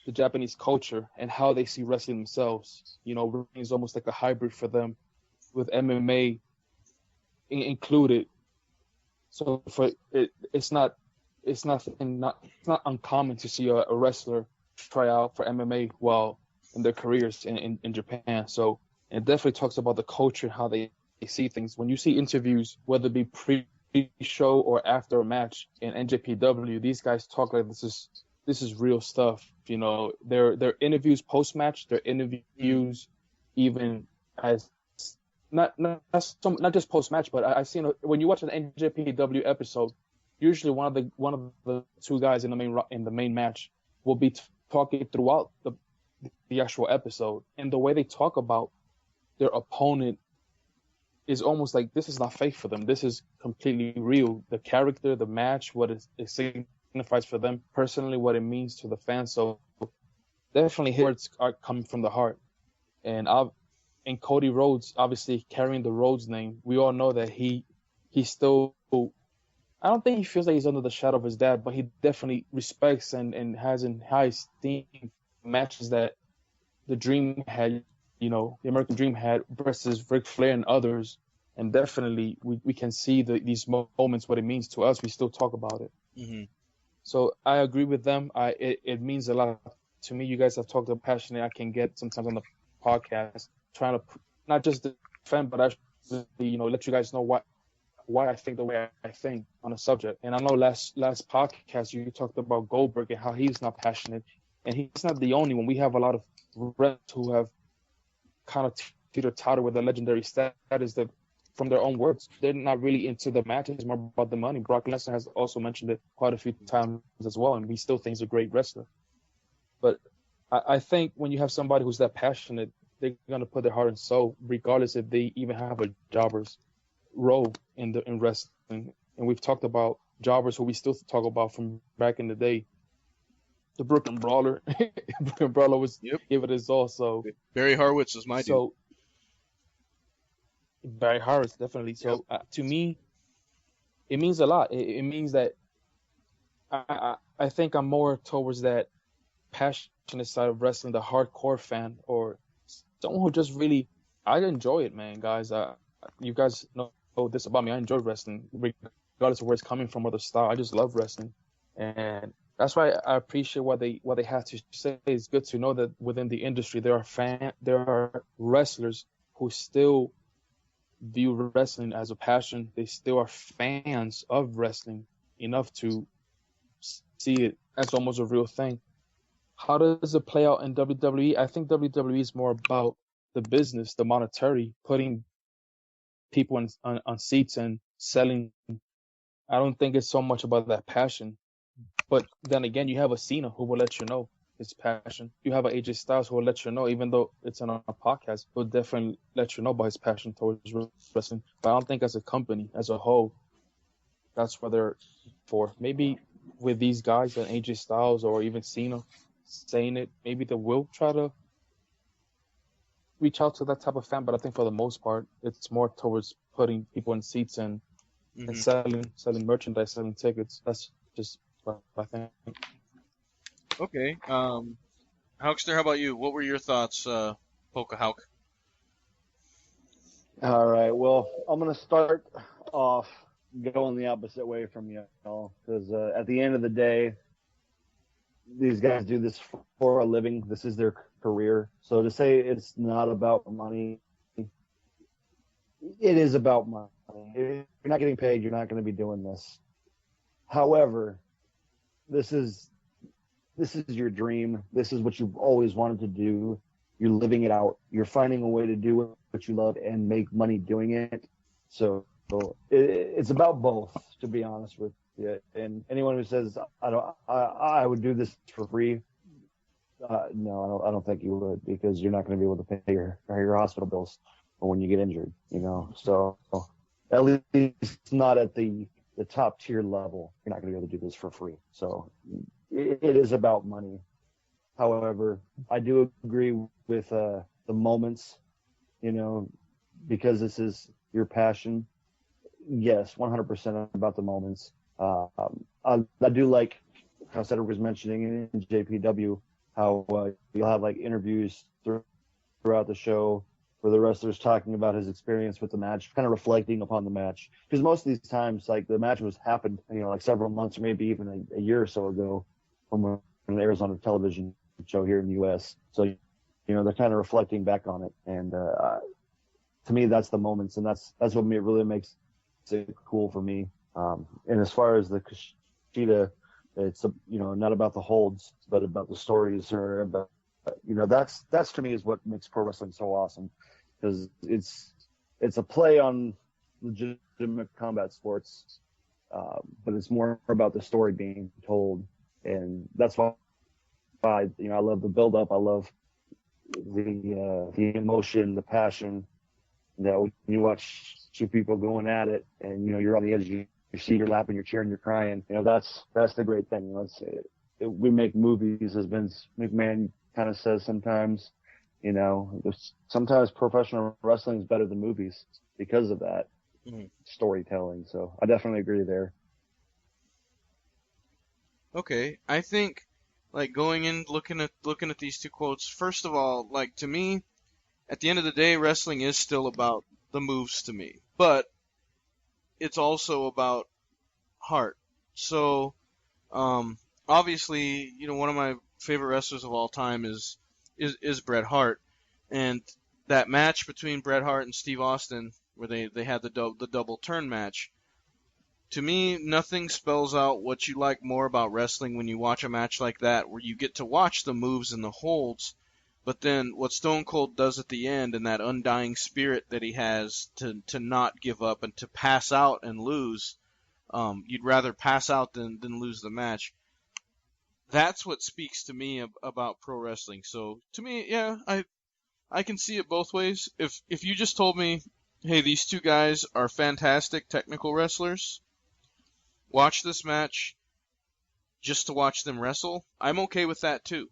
the Japanese culture and how they see wrestling themselves. Wrestling is almost like a hybrid for them, with MMA included. So it's not uncommon to see a wrestler try out for MMA while in their careers in Japan. So it definitely talks about the culture and how they see things. When you see interviews, whether it be pre-show or after a match in NJPW, these guys talk like this is real stuff. Their interviews post-match, their interviews even as not just post-match, but I've seen when you watch an NJPW episode, usually one of the two guys in the main match will be talking throughout the actual episode, and the way they talk about their opponent is almost like this is not fake for them. This is completely real. The character, the match, what it signifies for them personally, what it means to the fans. So definitely his words are coming from the heart. And Cody Rhodes, obviously carrying the Rhodes name, we all know that he still, I don't think he feels like he's under the shadow of his dad, but he definitely respects and has in high esteem matches that the Dream had, the American Dream had versus Ric Flair and others. And definitely we can see these moments, what it means to us. We still talk about it. Mm-hmm. So I agree with them. It means a lot to me. You guys have talked about passionate I can get sometimes on the podcast, trying to not just defend, but actually, let you guys know why I think the way I think on a subject. And I know last podcast you talked about Goldberg and how he's not passionate, and he's not the only one. We have a lot of reps who have kind of teeter-totter with the legendary status that, from their own words, they're not really into the match. It's more about the money. Brock Lesnar has also mentioned it quite a few times as well, and we still think he's a great wrestler. But I think when you have somebody who's that passionate, they're going to put their heart and soul, regardless if they even have a jobber's role in wrestling. And we've talked about jobbers who we still talk about from back in the day. The Brooklyn Brawler. Brooklyn Brawler was give it his all. So Barry Horowitz was my dude. Barry Horowitz, definitely. So to me, it means a lot. It means that I think I'm more towards that passionate side of wrestling, the hardcore fan, or someone who just really, I enjoy it, man, guys. You guys know this about me. I enjoy wrestling, regardless of where it's coming from or the style. I just love wrestling, and that's why I appreciate what they have to say. It's good to know that within the industry there are wrestlers who still view wrestling as a passion. They still are fans of wrestling enough to see it as almost a real thing. How does it play out in WWE? I think WWE is more about the business, the monetary, putting people on seats and selling. I don't think it's so much about that passion. But then again, you have a Cena who will let you know his passion. You have a AJ Styles who will let you know, even though it's on a podcast, he'll definitely let you know about his passion towards wrestling. But I don't think as a company, as a whole, that's what they're for. Maybe with these guys and AJ Styles or even Cena saying it, maybe they will try to reach out to that type of fan. But I think for the most part, it's more towards putting people in seats and selling merchandise, selling tickets. That's just what I think. Okay. Hulkster, how about you? What were your thoughts, Polka Hulk? All right. Well, I'm gonna start off going the opposite way from y'all because at the end of the day, these guys do this for a living. This is their career. So to say it's not about money, it is about money. If you're not getting paid, you're not going to be doing this. However, this is your dream. This is what you've always wanted to do. You're living it out. You're finding a way to do what you love and make money doing it. So it's about both, to be honest with you. And anyone who says I would do this for free, no, I don't think you would, because you're not going to be able to pay your hospital bills when you get injured. So at least not at the top tier level, you're not going to be able to do this for free. So it is about money. However, I do agree with the moments, because this is your passion. Yes, 100% about the moments. I do like how Cedric was mentioning in JPW, how you'll have like interviews throughout the show where the wrestler's talking about his experience with the match, kind of reflecting upon the match. Because most of these times, like, the match happened, like several months or maybe even a year or so ago from when it airs on a television show here in the U.S. So, they're kind of reflecting back on it. And to me, that's the moments, and that's what really makes it cool for me. And as far as the Kushida, it's not about the holds, but about the stories, or about that's to me is what makes pro wrestling so awesome, because it's a play on legitimate combat sports, but it's more about the story being told, and that's why I love the build up. I love the emotion, the passion. That when you watch two people going at it, and you're on the edge of your seat, you're laughing, you're cheering, you're crying. That's the great thing. We make movies, as Vince McMahon kind of says sometimes. Sometimes professional wrestling is better than movies because of that storytelling. So I definitely agree there. Okay, I think, like, going in, looking at these two quotes. First of all, like, to me, at the end of the day, wrestling is still about the moves to me, but it's also about heart. So, obviously, one of my favorite wrestlers of all time is Bret Hart, and that match between Bret Hart and Steve Austin, where they had the double turn match. To me, nothing spells out what you like more about wrestling when you watch a match like that, where you get to watch the moves and the holds, but then what Stone Cold does at the end, and that undying spirit that he has to not give up and to pass out and lose. You'd rather pass out than lose the match. That's what speaks to me about pro wrestling. So to me, yeah, I can see it both ways. If you just told me, hey, these two guys are fantastic technical wrestlers, watch this match just to watch them wrestle, I'm okay with that too.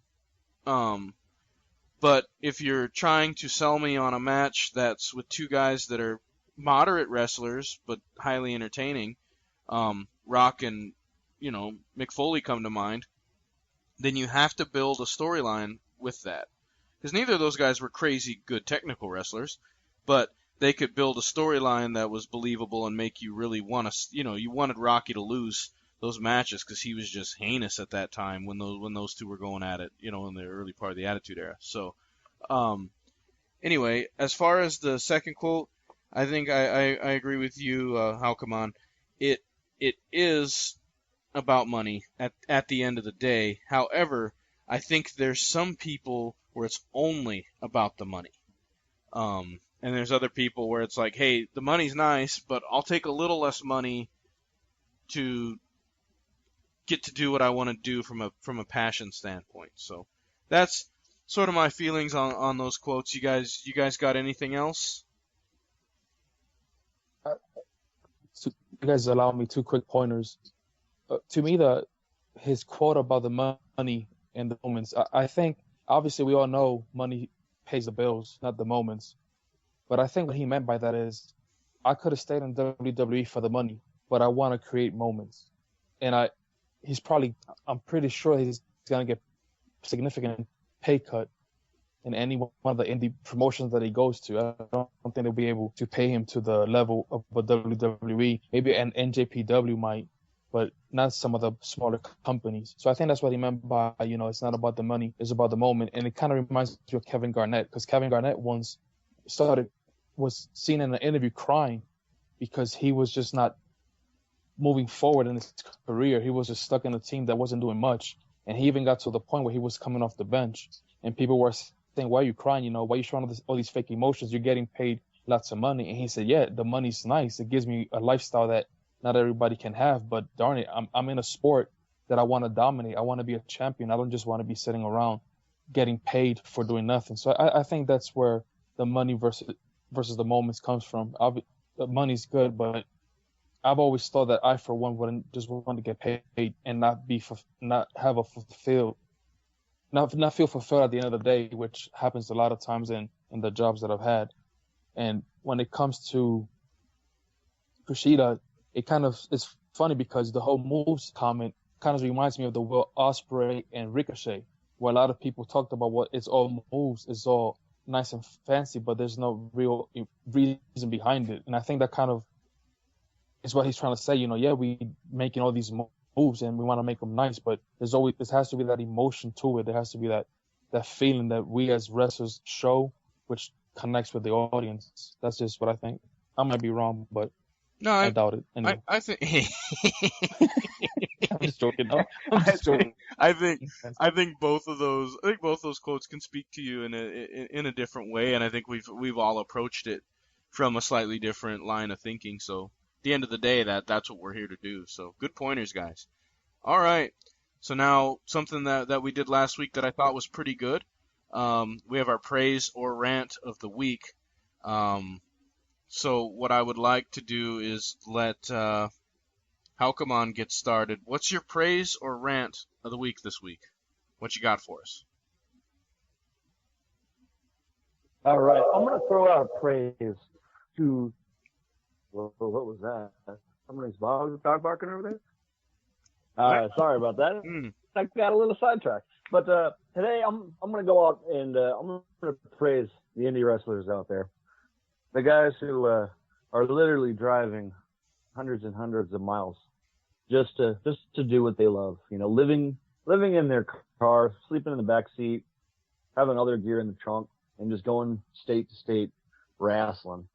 But if you're trying to sell me on a match that's with two guys that are moderate wrestlers but highly entertaining, Rock and Mick Foley come to mind, then you have to build a storyline with that. Because neither of those guys were crazy good technical wrestlers, but they could build a storyline that was believable and make you really want to, you wanted Rocky to lose those matches because he was just heinous at that time when those two were going at it, in the early part of the Attitude Era. So, anyway, as far as the second quote, I think I agree with you, Halkaman. It is about money at the end of the day. However, I think there's some people where it's only about the money. And there's other people where it's like, hey, the money's nice, but I'll take a little less money to get to do what I want to do from a passion standpoint. So that's sort of my feelings on those quotes. You guys got anything else? So you guys allow me 2 quick pointers. To me, his quote about the money and the moments, I think obviously we all know money pays the bills, not the moments. But I think what he meant by that is I could have stayed in WWE for the money, but I want to create moments. And I'm pretty sure he's going to get significant pay cut in any one of the indie promotions that he goes to. I don't think they'll be able to pay him to the level of a WWE. Maybe an NJPW might, but not some of the smaller companies. So I think that's what he meant by, it's not about the money, it's about the moment. And it kind of reminds me of Kevin Garnett, because Kevin Garnett once was seen in an interview crying because he was just not moving forward in his career. He was just stuck in a team that wasn't doing much. And he even got to the point where he was coming off the bench. And people were saying, why are you crying? Why are you showing all these fake emotions? You're getting paid lots of money. And he said, yeah, the money's nice. It gives me a lifestyle that not everybody can have. But darn it, I'm in a sport that I want to dominate. I want to be a champion. I don't just want to be sitting around getting paid for doing nothing. So I think that's where the money versus the moments comes from. The money's good, but I've always thought that I, for one, wouldn't just want to get paid and not feel fulfilled at the end of the day, which happens a lot of times in the jobs that I've had. And when it comes to Kushida, it's funny because the whole moves comment kind of reminds me of the Will Ospreay and Ricochet, where a lot of people talked about what it's all moves, it's all nice and fancy, but there's no real reason behind it. And I think that kind of is what he's trying to say. We making all these moves and we want to make them nice, but there has to be that emotion to it. There has to be that feeling that we as wrestlers show, which connects with the audience. That's just what I think. I might be wrong, but No, I doubt it. Anyway. I think I'm just joking. No, I'm just joking. I think both of those quotes can speak to you in a different way, and I think we've all approached it from a slightly different line of thinking. So at the end of the day, that's what we're here to do. So good pointers, guys. All right. So now something that we did last week that I thought was pretty good. We have our praise or rant of the week. So what I would like to do is let Halkaman get started. What's your praise or rant of the week this week? What you got for us? All right, I'm going to throw out a praise to, what was that? Somebody's dog barking over there? Sorry about that. I got a little sidetracked. But today I'm going to go out and I'm going to praise the indie wrestlers out there. The guys who are literally driving hundreds and hundreds of miles just to do what they love. Living in their car, sleeping in the back seat, having other gear in the trunk, and just going state to state wrestling.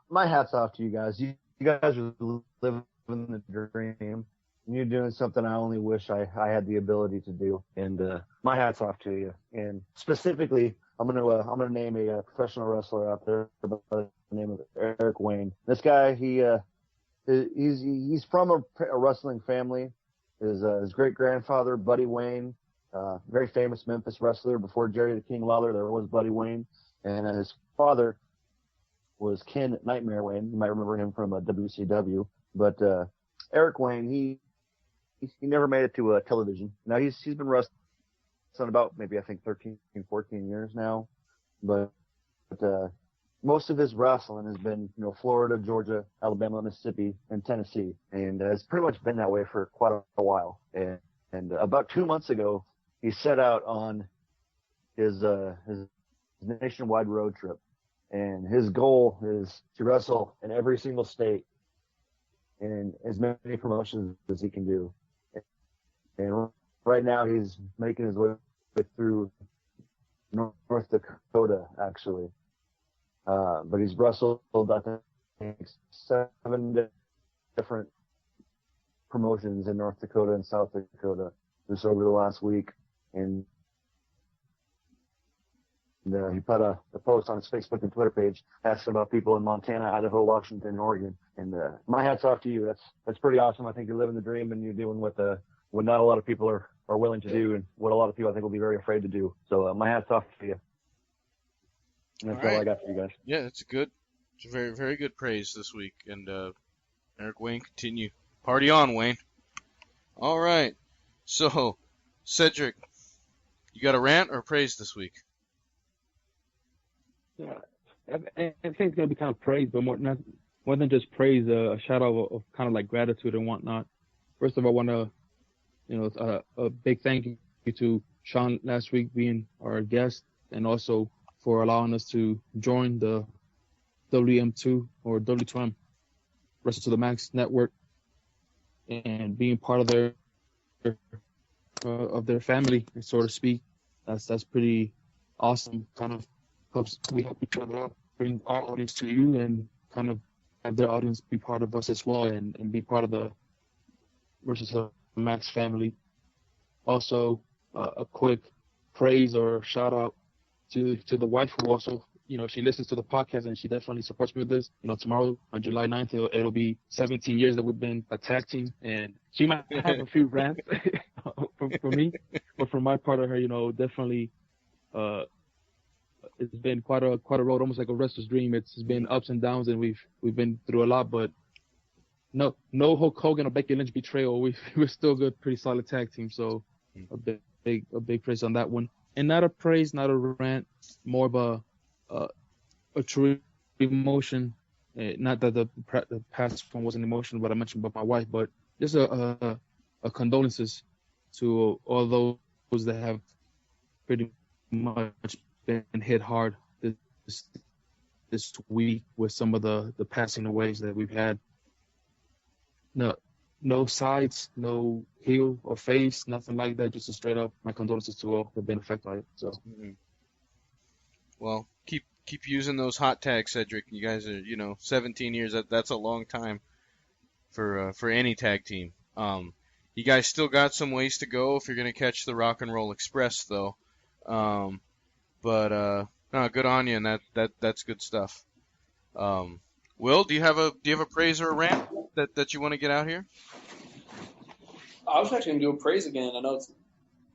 My hat's off to you guys. You guys are living the dream. You're doing something I only wish I had the ability to do. And my hat's off to you. And specifically, I'm gonna name a professional wrestler out there by the name of Eric Wayne. This guy, he's from a wrestling family. His great grandfather, Buddy Wayne, very famous Memphis wrestler. Before Jerry the King Lawler, there was Buddy Wayne, and his father was Ken Nightmare Wayne. You might remember him from WCW. But Eric Wayne, he never made it to television. Now he's been wrestling about maybe I think 13, 14 years now, but most of his wrestling has been Florida, Georgia, Alabama, Mississippi, and Tennessee, and it's pretty much been that way for quite a while. And about 2 months ago, he set out on his nationwide road trip, and his goal is to wrestle in every single state in as many promotions as he can do. And right now he's making his way through North Dakota, actually. but he's wrestled, I think, 7 different promotions in North Dakota and South Dakota just over the last week. And he put a post on his Facebook and Twitter page asking about people in Montana, Idaho, Washington, and Oregon. And my hat's off to you. That's pretty awesome. I think you're living the dream, and you're doing what not a lot of people are willing to do, and what a lot of people I think will be very afraid to do. So my hat's off to you. And that's all I got for you guys. Yeah, it's a very, very good praise this week. And Eric, Wayne, continue. Party on, Wayne. All right. So, Cedric, you got a rant or praise this week? Yeah, I think it's gonna be kind of praise, but more than just praise, a shout out of kind of like gratitude and whatnot. First of all, I want to, a big thank you to Sean last week being our guest, and also for allowing us to join the WM2 or W2M Wrestle to the Max network and being part of their family, so to speak. That's pretty awesome. Kind of we help each other out, bring our audience to you, and kind of have their audience be part of us as well, and be part of the Versus the Max family. Also, a quick praise or shout out to the wife, who also, she listens to the podcast and she definitely supports me with this. Tomorrow on July 9th, it'll be 17 years that we've been a tag team, and she might have a few rants for me, but for my part of her, definitely, it's been quite a road, almost like a wrestler's dream. It's been ups and downs, and we've been through a lot, but no Hulk Hogan or Becky Lynch betrayal. We're still a good, pretty solid tag team. So a big praise on that one. And not a praise, not a rant, more of a true emotion. Not that the past one wasn't emotional, but I mentioned about my wife, but just a condolences to all those that have pretty much been hit hard this week with some of the passing aways that we've had. No sides, no heel or face, nothing like that. Just a straight up my condolences to all who've been affected by it. So, well, keep using those hot tags, Cedric. You guys are 17 years. That's a long time for any tag team. You guys still got some ways to go if you're gonna catch the Rock and Roll Express, though. But no, good on you, and that's good stuff. Will, do you have a praise or a rant that you want to get out here? I was actually going to do a praise again. I know it's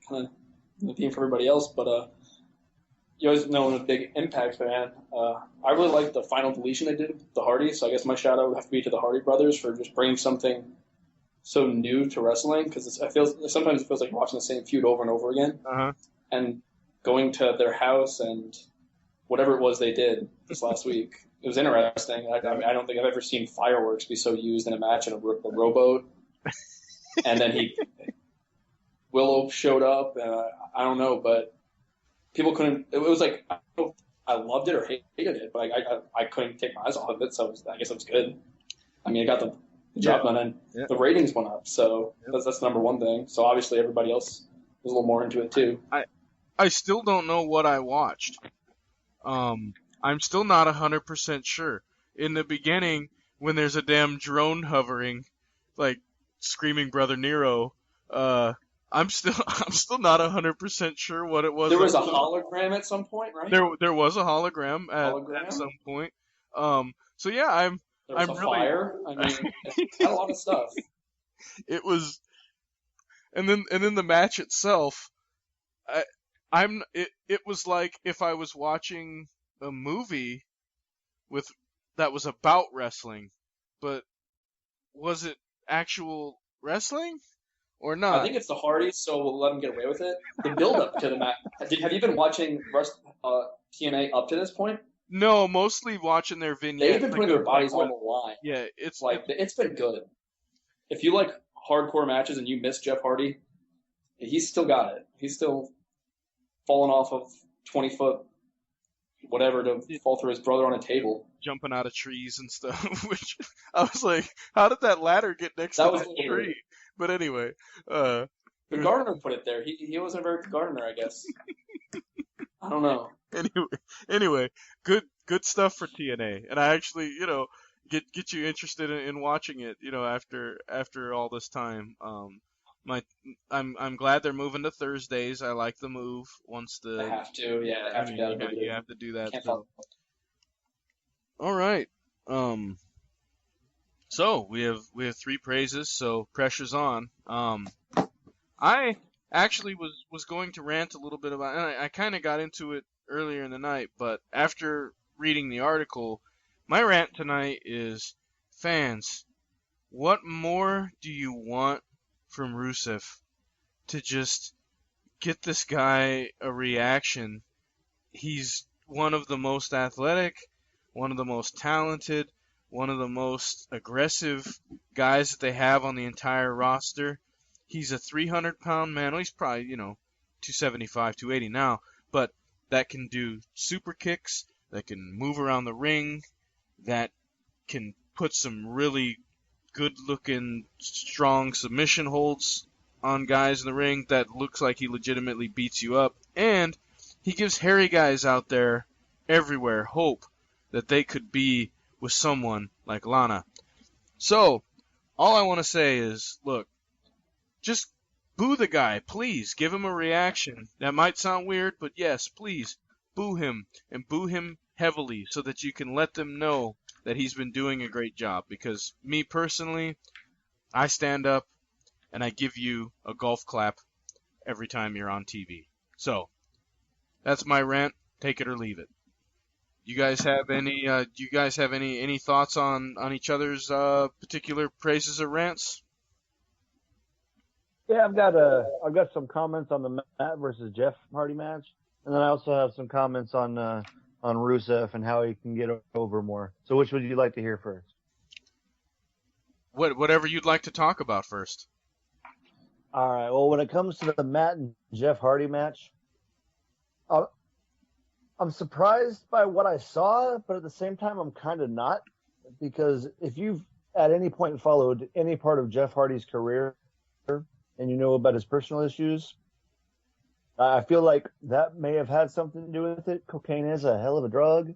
kind of the theme for everybody else, but you always know I'm a big Impact fan. I really like the final deletion they did with the Hardys, so I guess my shout out would have to be to the Hardy brothers for just bringing something so new to wrestling, because sometimes it feels like watching the same feud over and over again. Uh-huh. And going to their house and whatever it was they did this last week, it was interesting. I don't think I've ever seen fireworks be so used in a match in a rowboat. And then Willow showed up, and I don't know, but people couldn't. It was like I loved it or hated it, but I couldn't take my eyes off of it. So I guess it was good. I mean, it got the job done, and the ratings went up. So that's number one thing. So obviously everybody else was a little more into it too. I still don't know what I watched. I'm still not 100% sure. In the beginning, when there's a damn drone hovering, like screaming Brother Nero, I'm still not 100% sure what it was. There was a hologram at some point, right? There was a hologram at some point. So yeah, there was a fire. I mean, it had a lot of stuff. It was, and then the match itself, it was like if I was watching a movie that was about wrestling, but was it actual wrestling or not? I think it's the Hardys, so we'll let them get away with it. The build up to the match. Have you been watching TNA up to this point? No, mostly watching their vignettes. They've been putting their bodies on the line. Yeah, it's been good. If you like hardcore matches and you miss Jeff Hardy, he's still got it. He's still falling off of 20-foot whatever to fall through his brother on a table. Jumping out of trees and stuff, which I was like, how did that ladder get next to that tree? But anyway. The gardener put it there. He wasn't a very good gardener, I guess. I don't know. Anyway, good good stuff for TNA, and I actually, get you interested in watching it, after all this time. I'm glad they're moving to Thursdays. I like the move once They the. have to, yeah. I mean, you have to do that. Can't So. follow. All right. So we have 3 praises. So pressure's on. I actually was going to rant a little bit about, and I kind of got into it earlier in the night, but after reading the article, my rant tonight is, fans, what more do you want from Rusev to just get this guy a reaction? He's one of the most athletic, one of the most talented, one of the most aggressive guys that they have on the entire roster. He's a 300-pound man. Well, he's probably, 275, 280 now, but that can do super kicks, that can move around the ring, that can put some really good-looking, strong submission holds on guys in the ring that looks like he legitimately beats you up. And he gives hairy guys out there everywhere hope that they could be with someone like Lana. So, all I want to say is, look, just boo the guy, please. Give him a reaction. That might sound weird, but yes, please, boo him, and boo him heavily so that you can let them know that he's been doing a great job. Because me personally, I stand up and I give you a golf clap every time you're on TV. So, that's my rant. Take it or leave it. You guys have any? Do you guys have any thoughts on each other's particular praises or rants? Yeah, I've got some comments on the Matt versus Jeff Hardy match, and then I also have some comments on Rusev and how he can get over more. So, which would you like to hear first? Whatever you'd like to talk about first. All right. Well, when it comes to the Matt and Jeff Hardy match, I'm surprised by what I saw, but at the same time, I'm kind of not, because if you've at any point followed any part of Jeff Hardy's career and you know about his personal issues, I feel like that may have had something to do with it. Cocaine is a hell of a drug.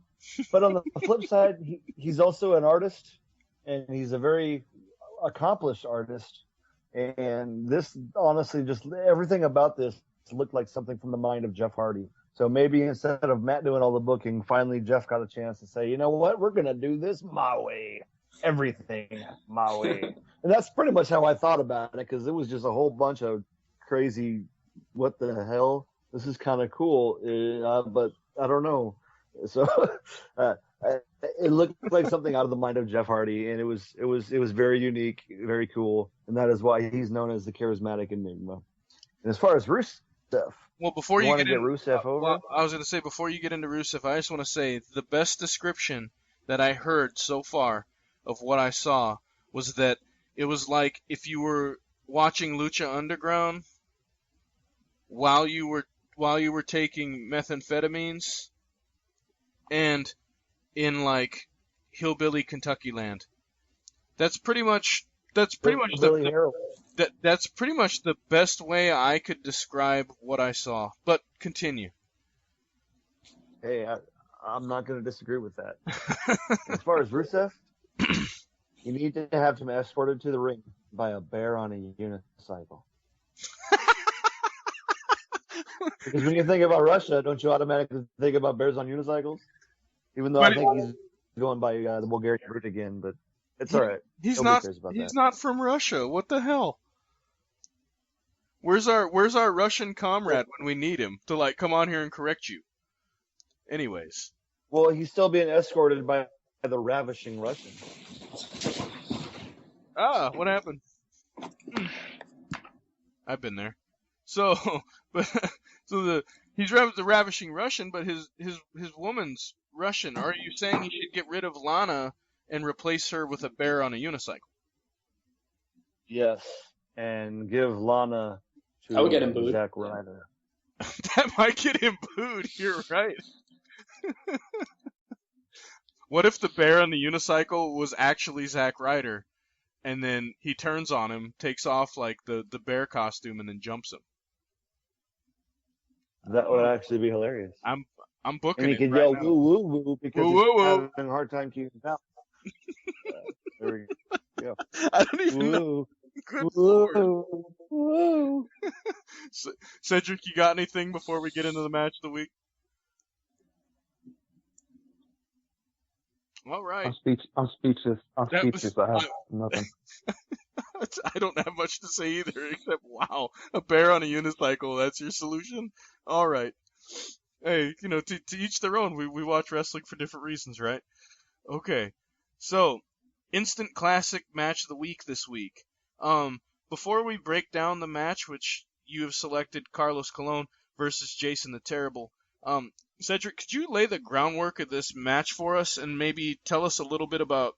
But on the flip side, he's also an artist, and he's a very accomplished artist. And this, honestly, just everything about this looked like something from the mind of Jeff Hardy. So maybe instead of Matt doing all the booking, finally Jeff got a chance to say, you know what, we're going to do this my way. Everything my way. And that's pretty much how I thought about it, because it was just a whole bunch of crazy, what the hell? This is kind of cool, but I don't know. So it looked like something out of the mind of Jeff Hardy, and it was very unique, very cool, and that is why he's known as the charismatic enigma. And as far as Rusev, well, before you get Rusev over, well, I was going to say, before you get into Rusev, I just want to say the best description that I heard so far of what I saw was that it was like if you were watching Lucha Underground while you were taking methamphetamines and in like hillbilly Kentucky land. That's pretty much that's pretty much the best way I could describe what I saw. But continue. Hey, I'm not going to disagree with that. As far as Rusev, you need to have him escorted to the ring by a bear on a unicycle. Because when you think about Russia, don't you automatically think about bears on unicycles? Even though I think he's going by the Bulgarian route again, but it's all right. He's Nobody not from Russia. What the hell? Where's our Russian comrade when we need him to come on here and correct you? Anyways. Well, he's still being escorted by the ravishing Russian. Ah, what happened? I've been there. So, he's the ravishing Russian, but his woman's Russian. Are you saying he should get rid of Lana and replace her with a bear on a unicycle? Yes, and give Lana to I would get him booed. Zack Ryder. That might get him booed. You're right. What if the bear on the unicycle was actually Zack Ryder, and then he turns on him, takes off the bear costume, and then jumps him? That would actually be hilarious. I'm booking And he it can right yell now. woo woo woo because Woo, he's woo, woo. having a hard time keeping count. There we go. I don't even know. Woo Good lord. woo woo. Cedric, you got anything before we get into the match of the week? All right. I'm speechless. That was- I have nothing. I don't have much to say either, except wow, a bear on a unicycle. That's your solution. All right. Hey, to each their own. We watch wrestling for different reasons, right? Okay. So, instant classic match of the week this week. Before we break down the match, which you have selected Carlos Colon versus Jason the Terrible, Cedric, could you lay the groundwork of this match for us and maybe tell us a little bit about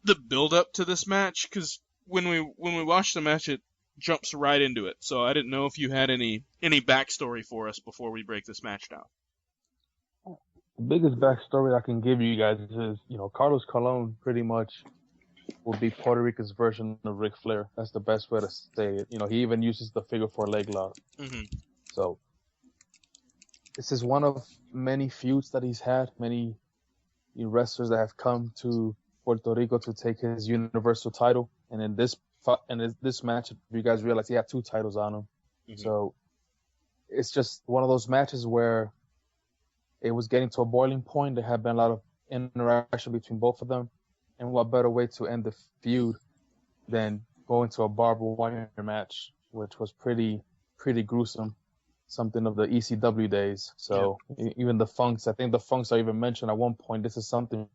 the build-up to this match? Because when we watch the match, it jumps right into it. So I didn't know if you had any backstory for us before we break this match down. The biggest backstory I can give you guys is, Carlos Colon pretty much would be Puerto Rico's version of Ric Flair. That's the best way to say it. He even uses the figure 4 leg lock. Mm-hmm. So this is one of many feuds that he's had, many wrestlers that have come to Puerto Rico to take his Universal title. And in this match, you guys realize he had 2 titles on him. Mm-hmm. So it's just one of those matches where it was getting to a boiling point. There had been a lot of interaction between both of them. And what better way to end the feud than going to a barbed wire match, which was pretty gruesome, something of the ECW days. So even the Funks, I think the Funks are even mentioned at one point. This is something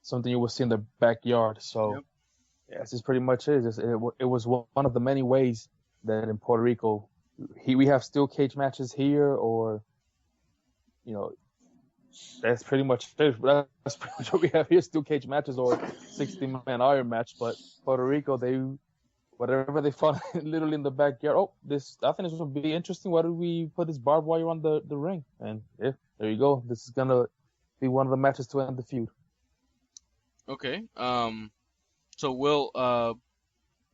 something you will see in the backyard. So this is pretty much it. It was one of the many ways that in Puerto Rico, we have steel cage matches here, or that's pretty much it. That's pretty much what we have here: steel cage matches or 60-man iron match. But Puerto Rico, whatever they fought literally in the backyard. I think this would be interesting. Why did we put this barbed wire on the ring? And there you go. This is gonna be one of the matches to end the feud. Okay. So Will,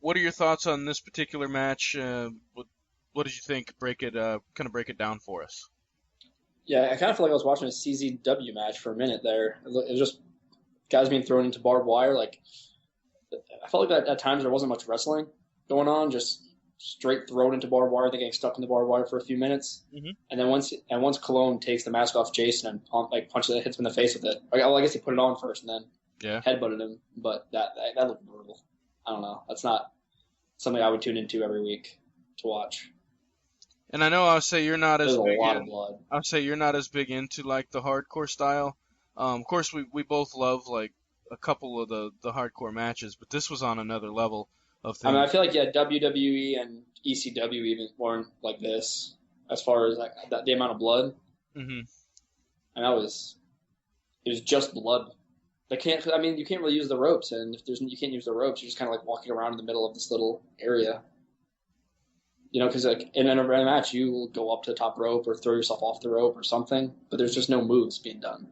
what are your thoughts on this particular match? What did you think? Break it down for us. Yeah, I kind of feel like I was watching a CZW match for a minute there. It was just guys being thrown into barbed wire. Like, I felt like at times there wasn't much wrestling going on, just straight thrown into barbed wire, then getting stuck in the barbed wire for a few minutes. Mm-hmm. And then once Colon takes the mask off Jason and hits him in the face with it. Well, I guess he put it on first and then headbutted him, but that looked brutal. I don't know. That's not something I would tune into every week to watch. And I know I'll say you're not as big. A lot of blood. I'll say you're not as big into like the hardcore style. Of course, we both love like a couple of the hardcore matches, but this was on another level of things. I mean, I feel like WWE and ECW even weren't like this as far as like the amount of blood. Mm-hmm. And it was just blood. You can't really use the ropes, and if you can't use the ropes, you're just kind of like walking around in the middle of this little area. Because like in a match, you will go up to the top rope or throw yourself off the rope or something, but there's just no moves being done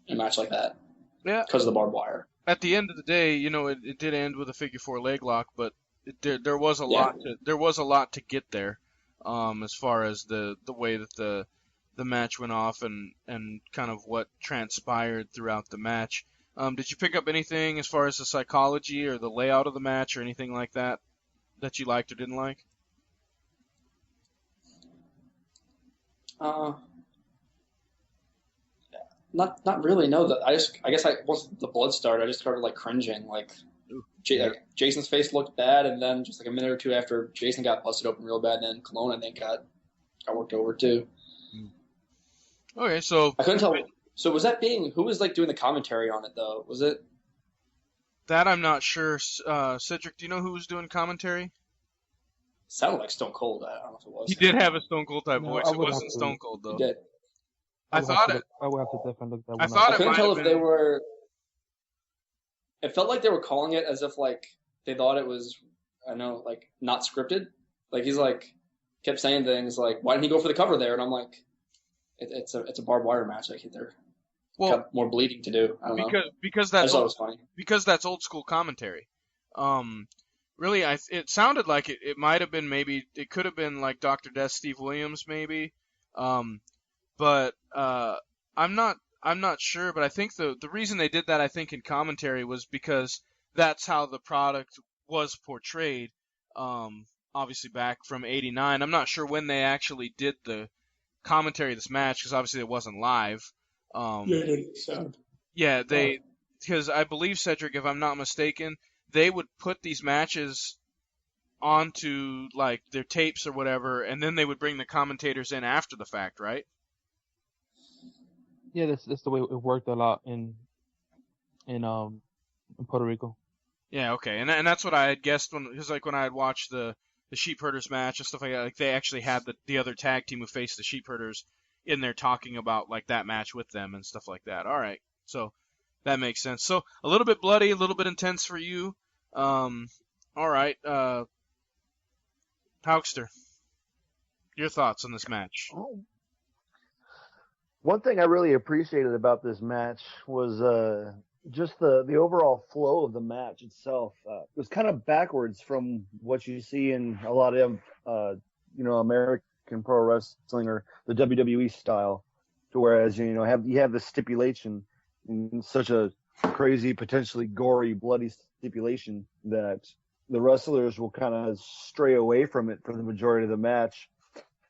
in a match like that. Yeah, because of the barbed wire. At the end of the day, it did end with a figure 4 leg lock, but there was a lot to get there, as far as the way that the match went off and kind of what transpired throughout the match. Did you pick up anything as far as the psychology or the layout of the match or anything like that you liked or didn't like? Not really. No, I guess once the blood started, I just started like cringing. Like, Jason's face looked bad, and then just like a minute or two after, Jason got busted open real bad, and then Colon I think got worked over too. Okay, so I couldn't tell. So was that who was like doing the commentary on it though? Was it that? I'm not sure. Cedric, do you know who was doing commentary? Sounded like Stone Cold. I don't know if it was. He did have a Stone Cold type voice. It wasn't Stone Cold though. He did. I would have to definitely look that one up. I couldn't tell if they were. It felt like they were calling it as if like they thought it was, like not scripted. Like he's like kept saying things like, "Why didn't he go for the cover there?" And I'm like, "It's a barbed wire match. Like they're got more bleeding to do." I don't know. Because that's I thought it was funny. Because that's old school commentary. Really, it sounded like it might have been it could have been like Dr. Death, Steve Williams maybe. but I'm not sure. But I think the reason they did that, I think, in commentary was because that's how the product was portrayed. Obviously back from '89. I'm not sure when they actually did the commentary of this match because obviously it wasn't live. Yeah, they because I believe, Cedric, if I'm not mistaken, they would put these matches onto like their tapes or whatever, and then they would bring the commentators in after the fact, right? Yeah, that's the way it worked a lot in Puerto Rico. Yeah, okay, and that's what I had guessed because like when I had watched the Sheep Herders match and stuff like that, like they actually had the other tag team who faced the Sheep Herders in there talking about like that match with them and stuff like that. All right, so that makes sense. So a little bit bloody, a little bit intense for you. All right, Paukster, your thoughts on this match? One thing I really appreciated about this match was just the overall flow of the match itself. It was kind of backwards from what you see in a lot of American pro wrestling or the WWE style, to whereas you have the stipulation in such a crazy, potentially gory, bloody stipulation that the wrestlers will kind of stray away from it for the majority of the match,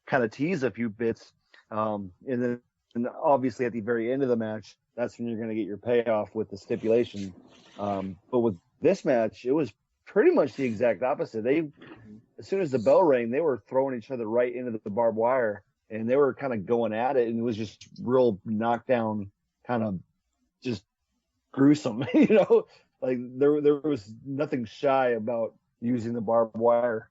kind of tease a few bits, and then obviously at the very end of the match, that's when you're going to get your payoff with the stipulation. But with this match, it was pretty much the exact opposite. As soon as the bell rang, they were throwing each other right into the barbed wire, and they were kind of going at it, and it was just real knockdown, kind of just gruesome, like there was nothing shy about using the barbed wire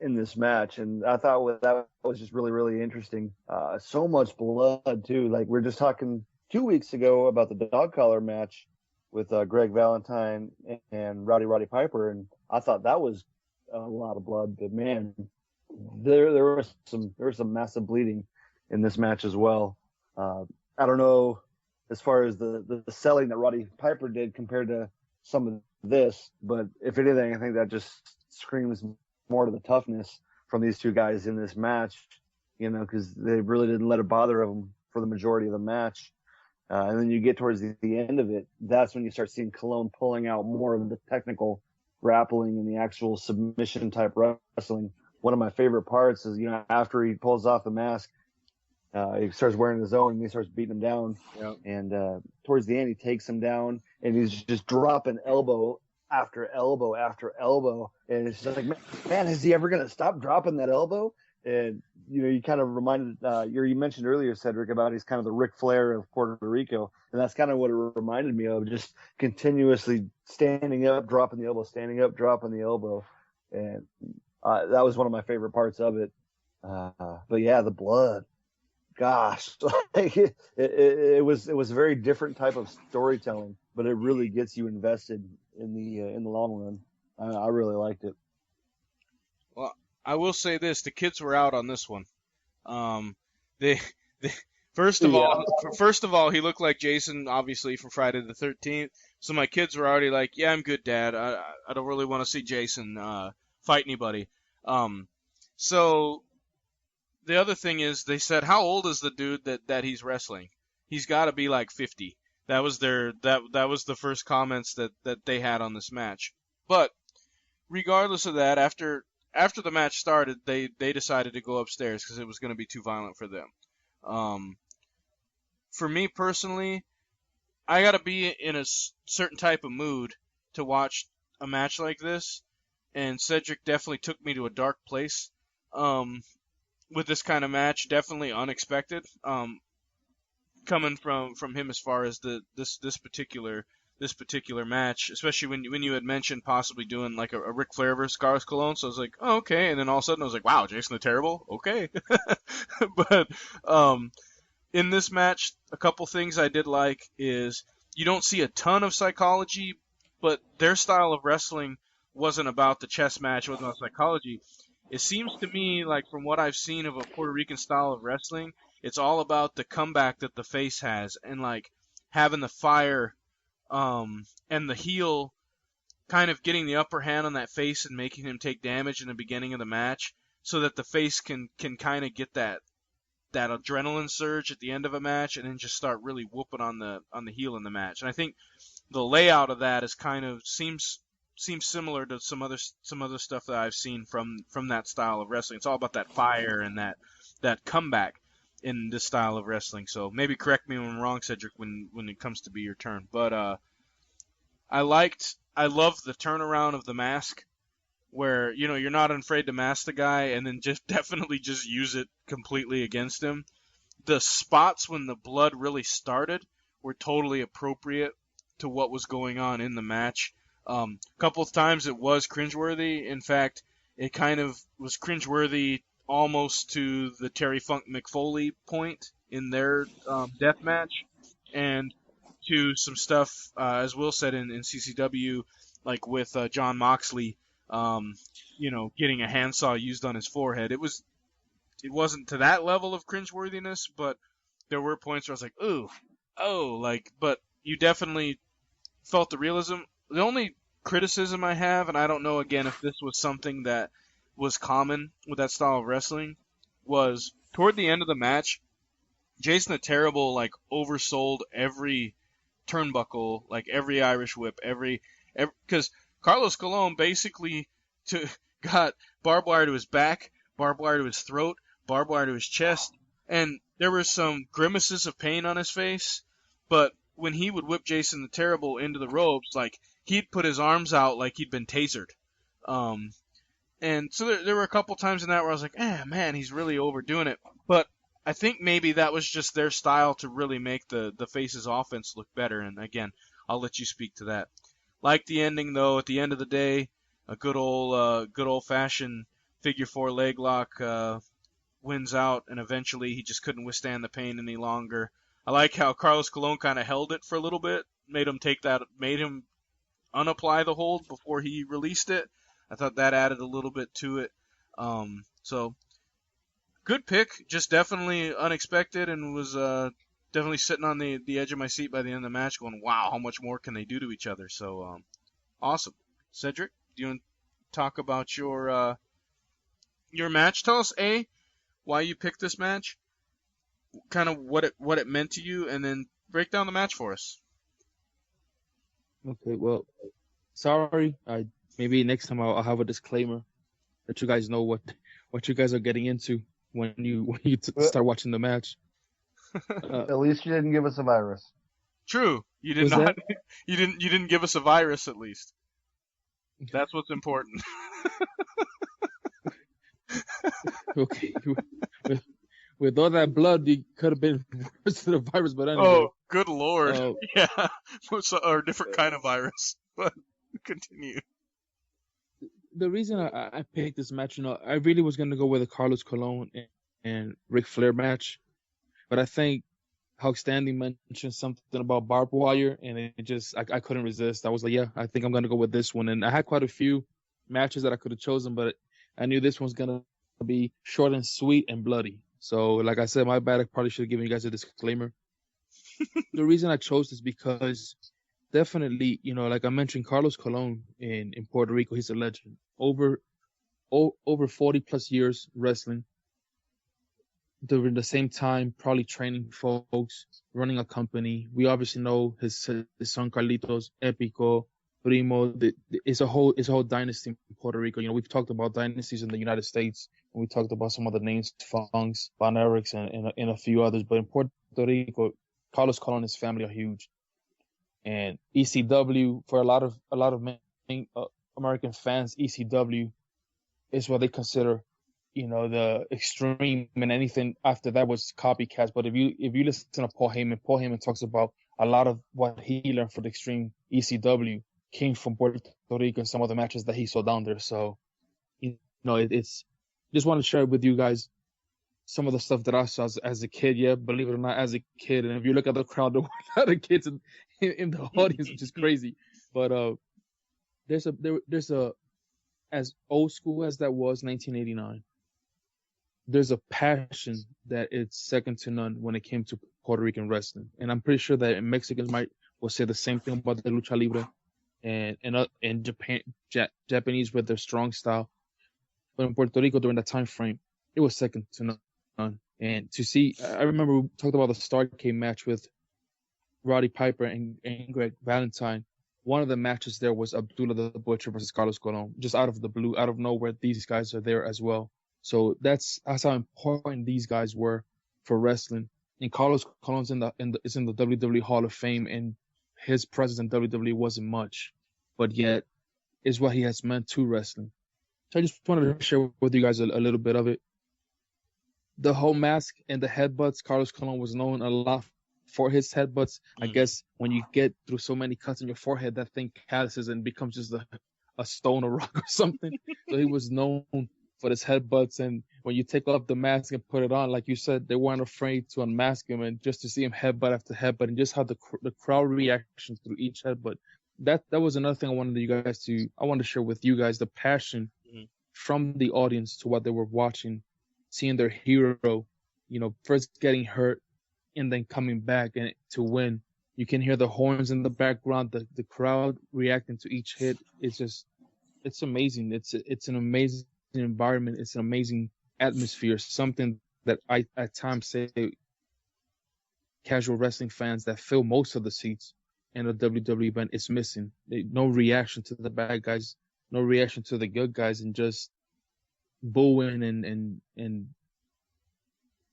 in this match, and I thought that was just really, really interesting. So much blood too. Like we were just talking 2 weeks ago about the dog collar match with Greg Valentine and Roddy Piper, and I thought that was a lot of blood. But man, there was some massive bleeding in this match as well. I don't know as far as the selling that Roddy Piper did compared to some of this, but if anything, I think that just screams more to the toughness from these two guys in this match, because they really didn't let it bother them for the majority of the match. And then you get towards the end of it, that's when you start seeing Colon pulling out more of the technical grappling and the actual submission type wrestling. One of my favorite parts is, after he pulls off the mask, he starts wearing his own and he starts beating him down. Yep. And towards the end, he takes him down and he's just dropping elbow after elbow after elbow. And it's just like, man, is he ever going to stop dropping that elbow? And, you kind of reminded, you mentioned earlier, Cedric, about he's kind of the Ric Flair of Puerto Rico. And that's kind of what it reminded me of, just continuously standing up, dropping the elbow, standing up, dropping the elbow. And that was one of my favorite parts of it. But yeah, the blood. Gosh, it was a very different type of storytelling, but it really gets you invested in the long run. I really liked it. Well, I will say this: the kids were out on this one. They first of all, he looked like Jason, obviously from Friday the 13th. So my kids were already like, "Yeah, I'm good, Dad. I don't really want to see Jason fight anybody." So. The other thing is, they said, how old is the dude that he's wrestling? He's got to be like 50. That was that was the first comments that they had on this match. But regardless of that, after the match started, they decided to go upstairs because it was going to be too violent for them. For me personally, I got to be in a certain type of mood to watch a match like this, and Cedric definitely took me to a dark place. With this kind of match, definitely unexpected. Coming from him as far as this particular match, especially when you had mentioned possibly doing like a Ric Flair versus Carlos Colon, so I was like, oh, okay, and then all of a sudden I was like, wow, Jason the Terrible, okay. But in this match, a couple things I did like is you don't see a ton of psychology, but their style of wrestling wasn't about the chess match, it wasn't about psychology. It seems to me like from what I've seen of a Puerto Rican style of wrestling, it's all about the comeback that the face has and like having the fire and the heel kind of getting the upper hand on that face and making him take damage in the beginning of the match so that the face can kind of get that that adrenaline surge at the end of a match, and then just start really whooping on the heel in the match. And I think the layout of that is kind of seems similar to some other stuff that I've seen from that style of wrestling. It's all about that fire and that comeback in this style of wrestling. So maybe correct me when I'm wrong, Cedric, when it comes to be your turn. But I love the turnaround of the mask, where you're not afraid to mask the guy and then just definitely just use it completely against him. The spots when the blood really started were totally appropriate to what was going on in the match. A couple of times it was cringeworthy. In fact, it kind of was cringeworthy almost to the Terry Funk McFoley point in their death match, and to some stuff, as Will said, in CCW, like with John Moxley, getting a handsaw used on his forehead. It wasn't to that level of cringeworthiness, but there were points where I was like, but you definitely felt the realism. The only criticism I have, and I don't know again if this was something that was common with that style of wrestling, was toward the end of the match, Jason the Terrible oversold every turnbuckle, every Irish whip, every because Carlos Colon basically got barbed wire to his back, barbed wire to his throat, barbed wire to his chest, and there were some grimaces of pain on his face, but when he would whip Jason the Terrible into the ropes, he'd put his arms out like he'd been tasered. And so there were a couple times in that where I was like, man, he's really overdoing it. But I think maybe that was just their style to really make the Faces offense look better. And again, I'll let you speak to that. Like the ending, though, at the end of the day, a good old fashioned figure 4 leg lock wins out, and eventually he just couldn't withstand the pain any longer. I like how Carlos Colon kind of held it for a little bit, made him unapply the hold before he released it. I thought that added a little bit to it. So good pick, just definitely unexpected, and was definitely sitting on the edge of my seat by the end of the match going, wow, how much more can they do to each other? So awesome. Cedric, do you want to talk about your match? Tell us, why you picked this match, kind of what it meant to you, and then break down the match for us. Okay, well, sorry. Maybe next time I'll have a disclaimer that you guys know what you guys are getting into when you start watching the match. At least you didn't give us a virus. True, you did not. You didn't give us a virus, at least. That's what's important. Okay. With all that blood, you could have been worse than a virus, but anyway. Oh, good lord. Yeah. Or a different kind of virus. But continue. The reason I picked this match, I really was going to go with a Carlos Colon and Ric Flair match. But I think Hulk Stanley mentioned something about barbed wire, and it just, I couldn't resist. I was like, yeah, I think I'm going to go with this one. And I had quite a few matches that I could have chosen, but I knew this one's going to be short and sweet and bloody. So, like I said, my bad. I probably should have given you guys a disclaimer. The reason I chose this because definitely, like I mentioned, Carlos Colon in Puerto Rico, he's a legend. Over 40 plus years wrestling. During the same time, probably training folks, running a company. We obviously know his son Carlitos, Épico, Primo. It's a whole dynasty in Puerto Rico. We've talked about dynasties in the United States, and we talked about some other names, Funks, Von Erichs, and a few others. But in Puerto Rico, Carlos Colon and his family are huge. And ECW, for a lot of American fans, ECW is what they consider, the extreme, and anything after that was copycats. But if you listen to Paul Heyman talks about a lot of what he learned for the extreme ECW came from Puerto Rico and some of the matches that he saw down there. So, it's just want to share with you guys some of the stuff that I saw as a kid. Yeah, believe it or not, as a kid. And if you look at the crowd, there were a lot of kids in the audience, which is crazy. But there's a as old school as that was 1989. There's a passion that it's second to none when it came to Puerto Rican wrestling, and I'm pretty sure that Mexicans will say the same thing about the lucha libre, and Japan, Japanese with their strong style. But in Puerto Rico during that time frame, it was second to none. And to see, I remember we talked about the Starrcade match with Roddy Piper and Greg Valentine. One of the matches there was Abdullah the Butcher versus Carlos Colon. Just out of the blue, out of nowhere, these guys are there as well. So that's how important these guys were for wrestling. And Carlos Colon's is in the WWE Hall of Fame, and his presence in WWE wasn't much, but yet is what he has meant to wrestling. So I just wanted to share with you guys a little bit of it. The whole mask and the headbutts, Carlos Colon was known a lot for his headbutts. I guess when you get through so many cuts on your forehead, that thing calluses and becomes just a stone or rock or something. So he was known for his headbutts. And when you take off the mask and put it on, like you said, they weren't afraid to unmask him, and just to see him headbutt after headbutt, and just how the crowd reactions through each headbutt. That was another thing I wanted to share with you guys, the passion from the audience to what they were watching, seeing their hero, first getting hurt and then coming back and to win. You can hear the horns in the background, the crowd reacting to each hit. It's amazing. It's an amazing environment. It's an amazing atmosphere. Something that I at times say casual wrestling fans that fill most of the seats in a WWE event is missing. No reaction to the bad guys, no reaction to the good guys, and just booing and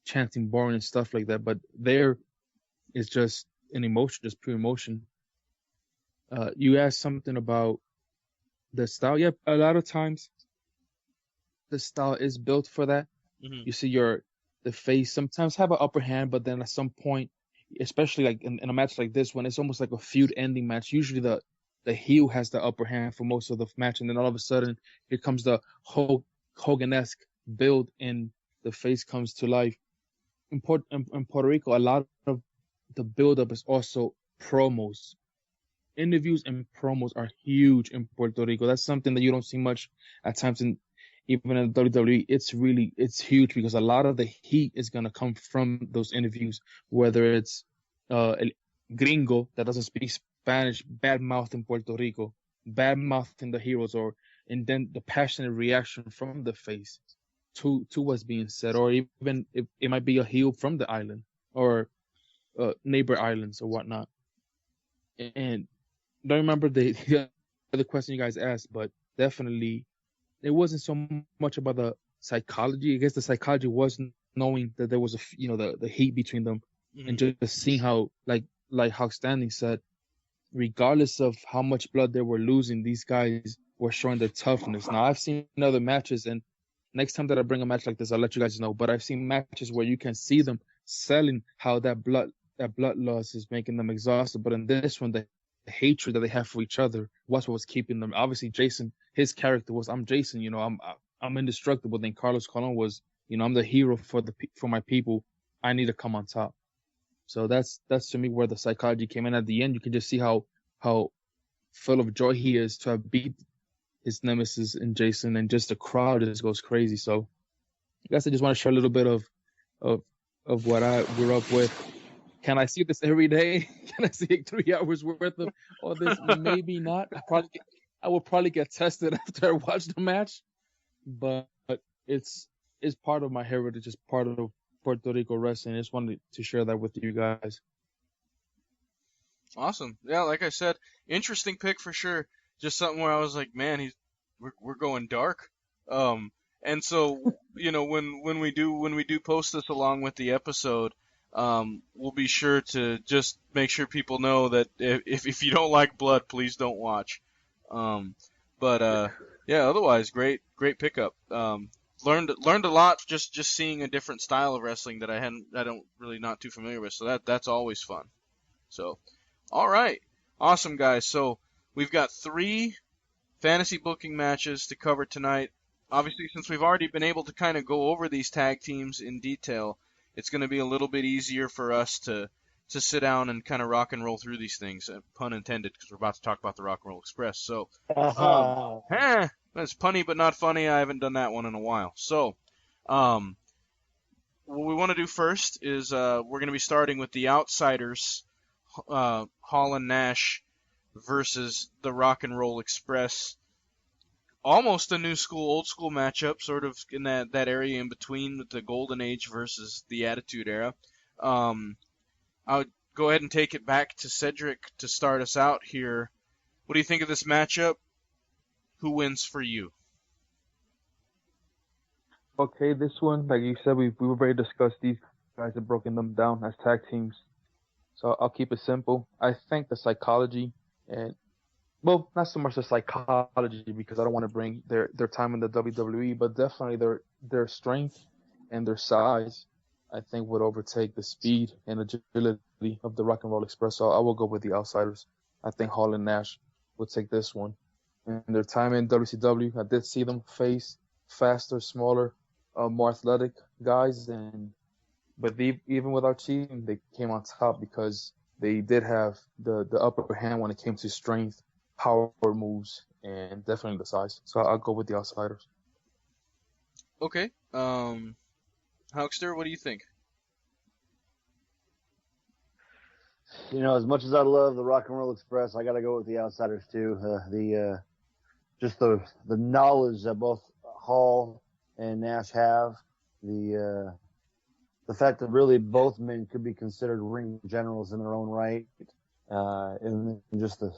chanting boring and stuff like that. But there is just an emotion, just pure emotion. You asked something about the style. Yep, a lot of times the style is built for that. You see the face sometimes have an upper hand, but then at some point, especially like in a match like this, when it's almost like a feud ending match, usually the heel has the upper hand for most of the match, and then all of a sudden here comes the Hogan-esque build and the face comes to life. In Puerto Rico, a lot of the build-up is also promos. Interviews and promos are huge in Puerto Rico. That's something that you don't see much at times even in WWE. It's huge because a lot of the heat is going to come from those interviews, whether it's el gringo that doesn't speak Spanish, bad mouth in Puerto Rico, bad mouth in the heroes, and then the passionate reaction from the face to what's being said, or even if it might be a heel from the island or neighbor islands or whatnot. And I don't remember the other question you guys asked, but definitely it wasn't so much about the psychology. I guess the psychology was knowing that there was the heat between them, and just seeing how like how Standing said, regardless of how much blood they were losing, these guys were showing their toughness. Now I've seen other matches, and next time that I bring a match like this, I'll let you guys know. But I've seen matches where you can see them selling how that blood loss is making them exhausted. But in this one, the hatred that they have for each other was what was keeping them. Obviously, Jason, his character was, I'm Jason, I'm indestructible. Then Carlos Colon was, I'm the hero for my people. I need to come on top. So that's to me where the psychology came in. At the end, you can just see how full of joy he is to have beat his nemesis in Jason, and just the crowd just goes crazy. So I guess I just want to share a little bit of what I grew up with. Can I see this every day? Can I see 3 hours worth of all this? Maybe not. I will probably get tested after I watch the match, but it's part of my heritage. It's part of Puerto Rico wrestling. I just wanted to share that with you guys. Awesome. Yeah, like I said, interesting pick for sure. Just something where I was like, man, we're going dark. And so, when we do post this along with the episode, we'll be sure to just make sure people know that if you don't like blood, please don't watch. Yeah, otherwise, great pickup. Learned a lot just seeing a different style of wrestling that I don't really not too familiar with. So that's always fun. So, all right, awesome guys. So we've got 3 fantasy booking matches to cover tonight. Obviously, since we've already been able to kind of go over these tag teams in detail, it's going to be a little bit easier for us to sit down and kind of rock and roll through these things, pun intended, because we're about to talk about the Rock and Roll Express. So, that's punny but not funny. I haven't done that one in a while. So, what we want to do first is we're going to be starting with the Outsiders, Hall and Nash versus the Rock and Roll Express. almost a new school, old school matchup, sort of in that area in between with the Golden Age versus the Attitude Era. I would go ahead and take it back to Cedric to start us out here. What do you think of this matchup? Who wins for you? Okay, this one, like you said, we've already discussed these guys have broken them down as tag teams. So I'll keep it simple. I think the psychology and, well, not so much the psychology because I don't want to bring their time in the WWE, but definitely their strength and their size, I think would overtake the speed and agility of the Rock and Roll Express. So I will go with the Outsiders. I think Hall and Nash would take this one. And their time in WCW, I did see them face faster, smaller, more athletic guys, but even without cheating, they came on top because they did have the upper hand when it came to strength, power moves, and definitely the size. So I'll go with the Outsiders. Okay. Huckster, what do you think? As much as I love the Rock and Roll Express, I got to go with the Outsiders too. Just the knowledge that both Hall and Nash have, the fact that really both men could be considered ring generals in their own right, and just the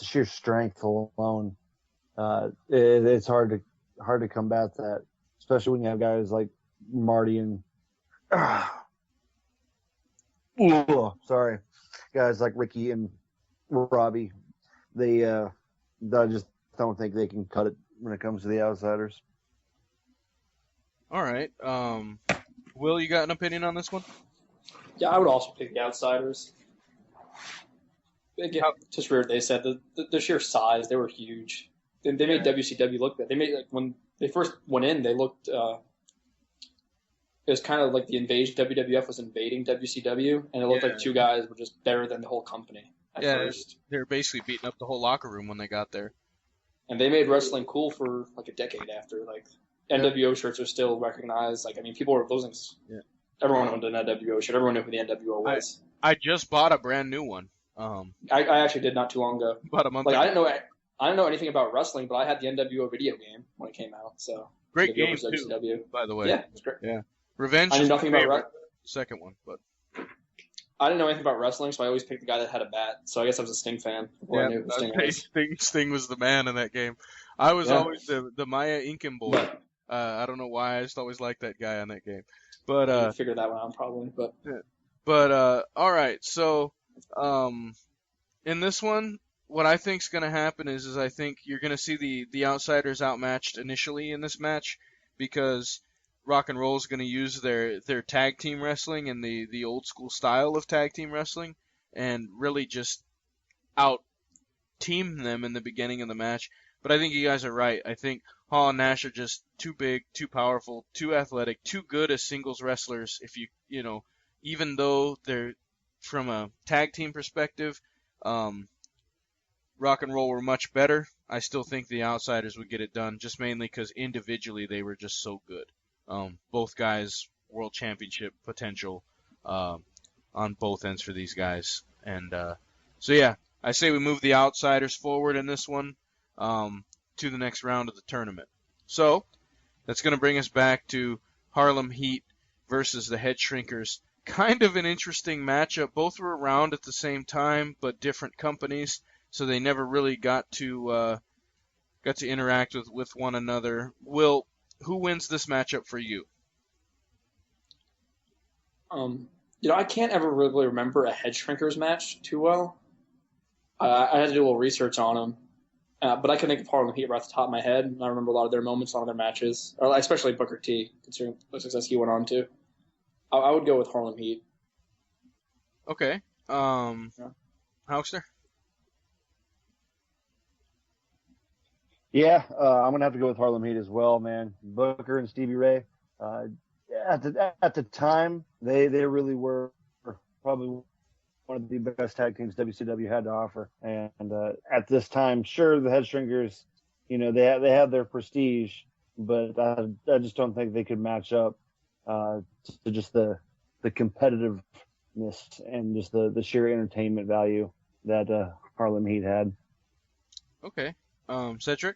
sheer strength alone, it's hard to combat that, especially when you have guys like Marty and guys like Ricky and Robbie. I just don't think they can cut it when it comes to the Outsiders. All right. Will, you got an opinion on this one? Yeah, I would also pick the Outsiders. Again, just weird. They said the sheer size, they were huge. They made WCW look bad. They made, like, when they first went in, they looked. It was kind of like the invasion. WWF was invading WCW, and it looked like two guys were just better than the whole company at first. They were basically beating up the whole locker room when they got there. And they made wrestling cool for like a decade after. Like, NWO shirts are still recognized. Like, I mean, people were losing. Yeah. Everyone owned an NWO shirt. Everyone knew who the NWO was. I just bought a brand new one. I actually did not too long ago. About a month ago. I didn't know anything about wrestling, but I had the NWO video game when it came out. So great game too, WCW. By the way. Yeah, it's great. Yeah, Revenge. I knew nothing about second one, but I didn't know anything about wrestling, so I always picked the guy that had a bat. So I guess I was a Sting fan. I knew who Sting was. Sting was the man in that game. I was always the Maya Incan boy. But, I don't know why. I just always liked that guy on that game. But I figured that one out probably. But all right. So in this one, what I think is going to happen is I think you're going to see the Outsiders outmatched initially in this match because Rock and Roll is going to use their tag team wrestling and the old school style of tag team wrestling and really just out team them in the beginning of the match. But I think you guys are right. I think Hall and Nash are just too big, too powerful, too athletic, too good as singles wrestlers. If even though they're from a tag team perspective, Rock and Roll were much better, I still think the Outsiders would get it done, just mainly because individually they were just so good. Both guys, world championship potential on both ends for these guys. And so, yeah, I say we move the Outsiders forward in this one to the next round of the tournament. So that's going to bring us back to Harlem Heat versus the Head Shrinkers. Kind of an interesting matchup. Both were around at the same time, but different companies, so they never really got to interact with one another. Will, who wins this matchup for you? I can't ever really remember a Head Shrinkers match too well. I had to do a little research on them, but I can think of Harlem Heat right off the top of my head. And I remember a lot of their moments on their matches, especially Booker T, considering the success he went on to. I would go with Harlem Heat. Okay. Hoxter? Yeah, I'm going to have to go with Harlem Heat as well, man. Booker and Stevie Ray. At the time, they really were probably one of the best tag teams WCW had to offer. And at this time, sure, the Head Shrinkers, they have their prestige, but I just don't think they could match up to just the competitiveness and just the sheer entertainment value that Harlem Heat had. Okay. Cedric?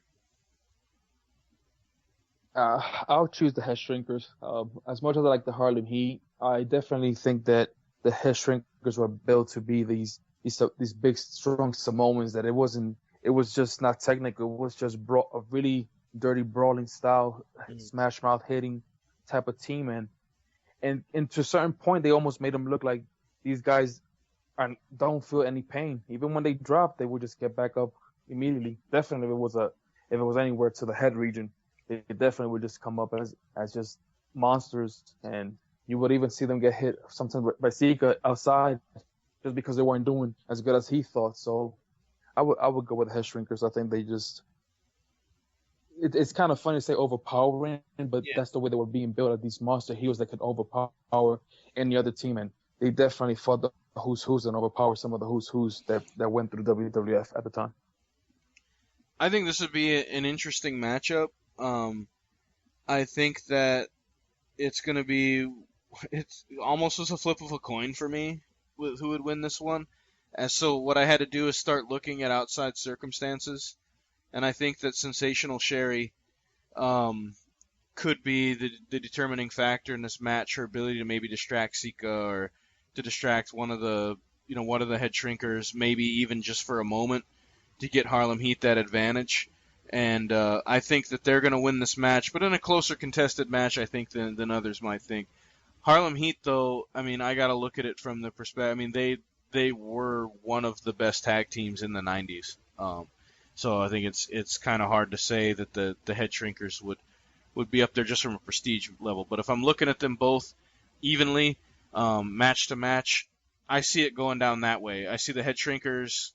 I'll choose the Head Shrinkers. As much as I like the Harlem Heat, I definitely think that the Head Shrinkers were built to be these big, strong Samoans. That it was just not technical. It was just a really dirty, brawling style, smash mouth hitting type of team. And to a certain point, they almost made them look like these guys don't feel any pain. Even when they drop, they would just get back up immediately. Definitely, if it was anywhere to the head region, they definitely would just come up as just monsters. And you would even see them get hit sometimes by Sika outside just because they weren't doing as good as he thought. So I would go with Head Shrinkers. I think they just it's kind of funny to say overpowering, but that's the way they were being built, as these monster heroes that could overpower any other team. And they definitely fought the who's and overpower some of the who's that went through WWF at the time. I think this would be an interesting matchup. I think that it's almost as a flip of a coin for me with who would win this one. And so what I had to do is start looking at outside circumstances, and I think that Sensational Sherry could be the determining factor in this match. Her ability to maybe distract Sika or to distract one of the Head Shrinkers, maybe even just for a moment, to get Harlem Heat that advantage. And I think that they're going to win this match, but in a closer contested match, I think, than others might think. Harlem Heat, though, I mean, I got to look at it from the perspective. I mean, they were one of the best tag teams in the 90s. So I think it's kind of hard to say that the Head Shrinkers would be up there just from a prestige level. But if I'm looking at them both evenly, match to match, I see it going down that way. I see the Head Shrinkers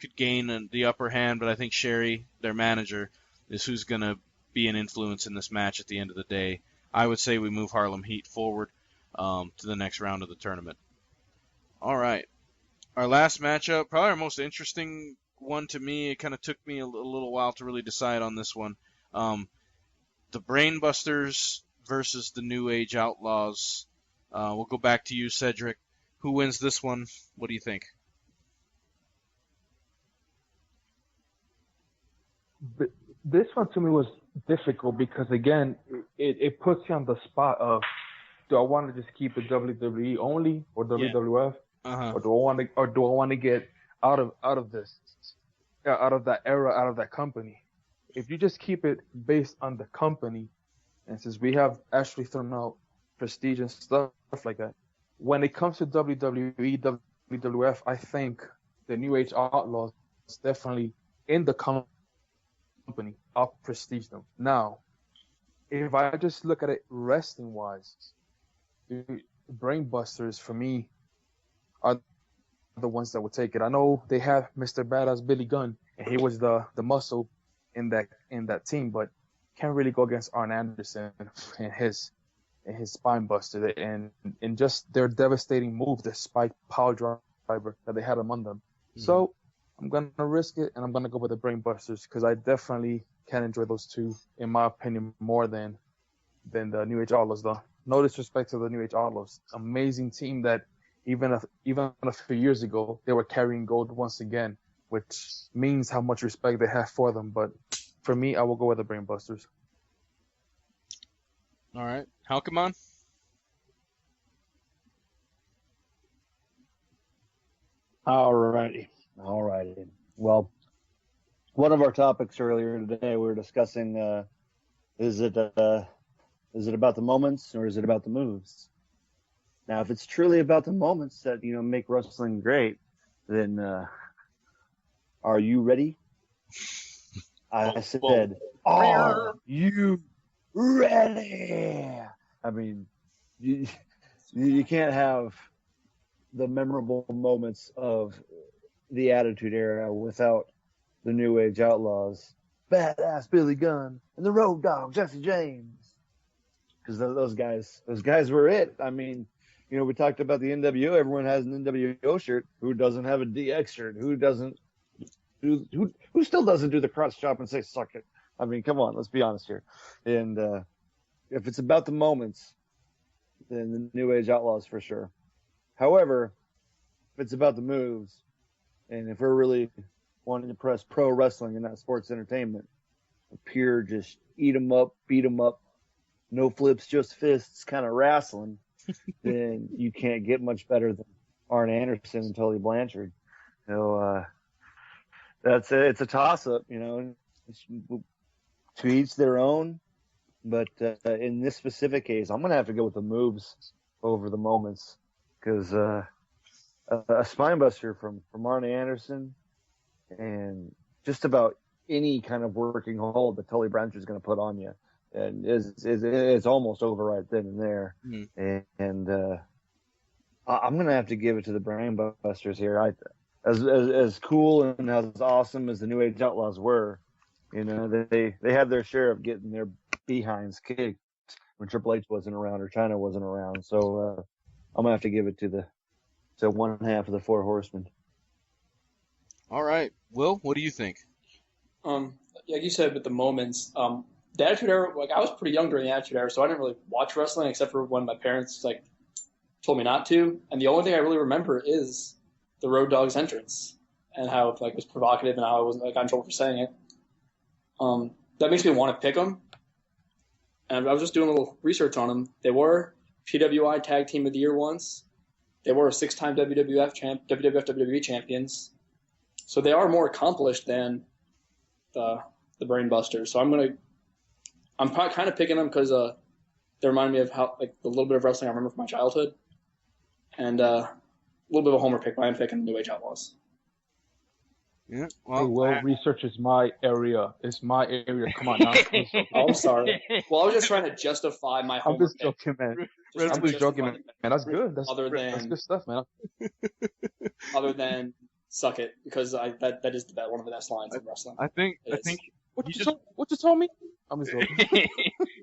could gain the upper hand, but I think Sherry, their manager, is who's going to be an influence in this match at the end of the day. I would say we move Harlem Heat forward to the next round of the tournament. All right. Our last matchup, probably our most interesting one to me. It kind of took me a little while to really decide on this one. The Brainbusters versus the New Age Outlaws. We'll go back to you, Cedric. Who wins this one? What do you think? This one to me was difficult because, again, it puts you on the spot of, do I want to just keep it WWE only or WWF, or do I want to get out of this, out of that era, out of that company? If you just keep it based on the company, and since we have actually thrown out prestige and stuff like that, when it comes to WWE, WWF, I think the New Age Outlaws is definitely in the company. I'll prestige them. Now, if I just look at it wrestling wise, the Brainbusters for me are the ones that would take it. I know they have Mr. Badass Billy Gunn, and he was the muscle in that team, but can't really go against Arn Anderson and his spine buster and just their devastating move, the spike power driver that they had among them. Mm-hmm. So I'm going to risk it, and I'm going to go with the Brainbusters because I definitely can enjoy those two, in my opinion, more than the New Age Outlaws, though. No disrespect to the New Age Outlaws. Amazing team that even a few years ago, they were carrying gold once again, which means how much respect they have for them. But for me, I will go with the Brainbusters. All right. Halkamon? All righty. Well, one of our topics earlier today, we were discussing, is it about the moments or is it about the moves? Now, if it's truly about the moments that, make wrestling great, then are you ready? I said, are you ready? I mean, you can't have the memorable moments of the Attitude Era without the New Age Outlaws, Badass Billy Gunn, and the Road Dogg, Jesse James. Because those guys were it. I mean, we talked about the NWO. Everyone has an NWO shirt. Who doesn't have a DX shirt? Who still doesn't do the cross chop and say suck it? I mean, come on, let's be honest here. And if it's about the moments, then the New Age Outlaws for sure. However, if it's about the moves, and if we're really wanting to press pro wrestling and not sports entertainment, pure just eat 'em up, beat 'em up, no flips, just fists kind of wrestling, then you can't get much better than Arn Anderson and Tully Blanchard. So that's it. It's a toss-up, to each their own. But in this specific case, I'm going to have to go with the moves over the moments, because a spinebuster from Arn Anderson and just about any kind of working hold that Tully Blanchard is going to put on you, and it's almost over right then and there. And I'm going to have to give it to the Brainbusters here. As cool and as awesome as the New Age Outlaws were, they had their share of getting their behinds kicked when Triple H wasn't around or China wasn't around. So I'm going to have to give it to one half of the Four Horsemen. All right. Will, what do you think? Like you said with the moments, the Attitude Era, I was pretty young during the Attitude Era, so I didn't really watch wrestling except for when my parents told me not to. And the only thing I really remember is the Road Dogg's entrance and how it was provocative and how I wasn't got in trouble for saying it. That makes me want to pick them. And I was just doing a little research on them. They were PWI Tag Team of the Year once. They were 6-time WWF WWE champions. So they are more accomplished than the Brainbusters. So I'm probably kind of picking them because they remind me of how the little bit of wrestling I remember from my childhood, and a little bit of a homer pick. But I'm picking the New Age Outlaws. Yeah. Research is my area. It's my area. Come on now. I'm sorry. Well, I was just trying to justify my homer. I'm just joking, man. I'm just joking, man. That's good. That's good stuff, man. Other than suck it, because that is one of the best lines in wrestling. I think what you told me? I'm just joking.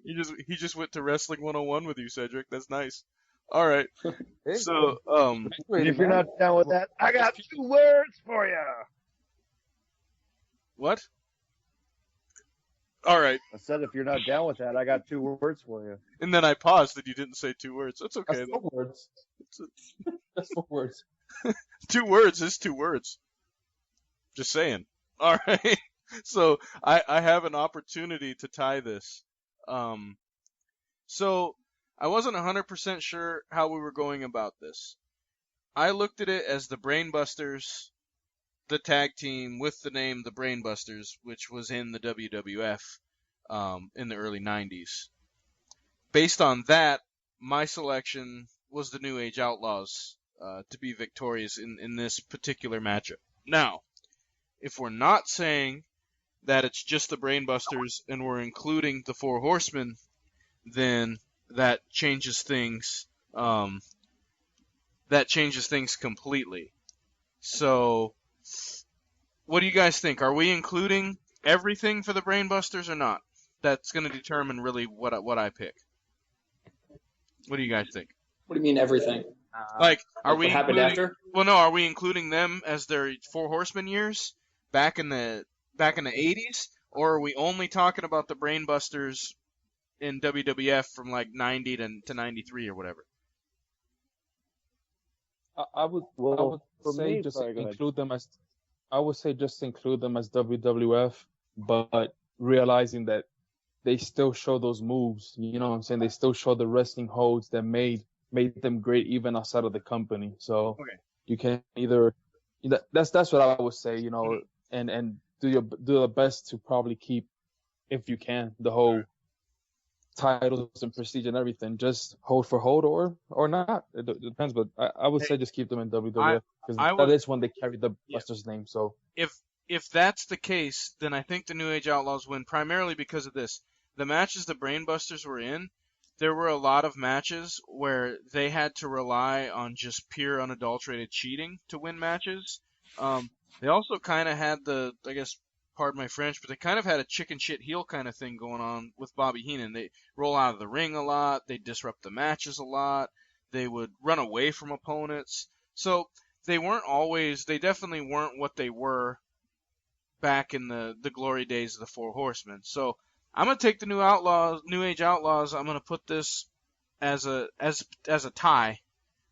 he just went to Wrestling 101 with you, Cedric. That's nice. All right. Hey, so if you're not down with that, I got 2 words for you. What? All right. I said if you're not down with that, I got 2 words for you. And then I paused and you didn't say 2 words. That's okay. That's 4 words. That's 4 words. 2 words is 2 words. Just saying. All right. So I have an opportunity to tie this. So I wasn't 100% sure how we were going about this. I looked at it as the Brainbusters, the tag team with the name the Brainbusters, which was in the WWF in the early 90s. Based on that, my selection was the New Age Outlaws to be victorious in this particular matchup. Now, if we're not saying that it's just the Brainbusters and we're including the Four Horsemen, then that changes things. That changes things completely. So, what do you guys think? Are we including everything for the Brainbusters or not? That's going to determine really what I pick. What do you guys think? What do you mean everything? Are we what happened after? Well, no. Are we including them as their Four Horsemen years back in the 80s, or are we only talking about the Brainbusters in WWF from 90 to 93 or whatever? I would say just include them as WWF, but realizing that they still show those moves. You know what I'm saying? They still show the wrestling holds that made them great even outside of the company. So okay. You can either that's what I would say. And do the best to probably keep, if you can, the whole titles and prestige and everything. Just hold for hold or not. It depends, but I would say just keep them in WWF because that is when they carry the Busters name. So if that's the case, then I think the New Age Outlaws win primarily because of this. The matches the Brainbusters were in, there were a lot of matches where they had to rely on just pure unadulterated cheating to win matches. They also kind of had I guess, pardon my French, but they kind of had a chicken shit heel kind of thing going on with Bobby Heenan. They roll out of the ring a lot. They disrupt the matches a lot. They would run away from opponents. So they definitely weren't what they were back in the glory days of the Four Horsemen. So I'm going to take the New Age Outlaws. I'm going to put this as a tie.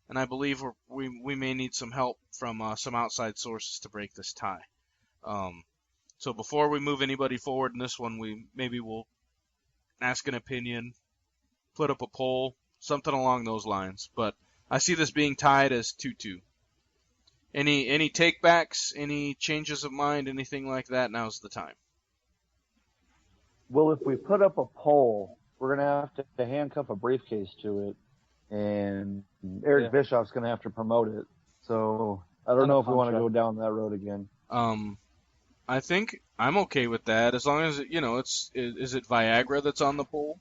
And I believe we may need some help from some outside sources to break this tie. So before we move anybody forward in this one, we'll ask an opinion put up a poll, something along those lines. But I see this being tied as 2-2. Any takebacks, any changes of mind, anything like that? Now's the time. Well, if we put up a poll, we're going to have to handcuff a briefcase to it, and Eric Bischoff's going to have to promote it. So I don't know if we want to go down that road again. I think I'm okay with that as long as is it Viagra that's on the poll?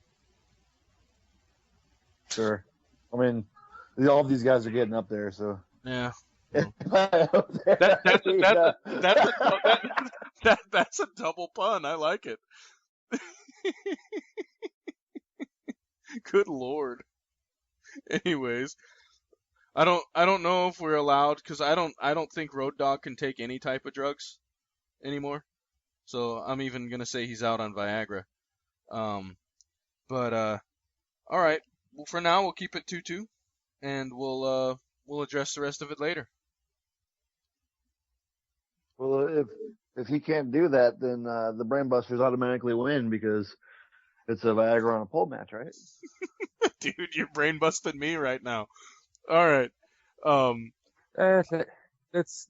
Sure. I mean, all of these guys are getting up there, so yeah. That's a double pun. I like it. Good Lord. Anyways, I don't know if we're allowed because I don't think Road Dogg can take any type of drugs anymore. So I'm even gonna say he's out on Viagra. But all right. Well, for now we'll keep it 2-2, and we'll address the rest of it later. Well, if he can't do that, then the Brainbusters automatically win because it's a Viagra on a pole match, right? Dude, you're brain busting me right now. All right. Let's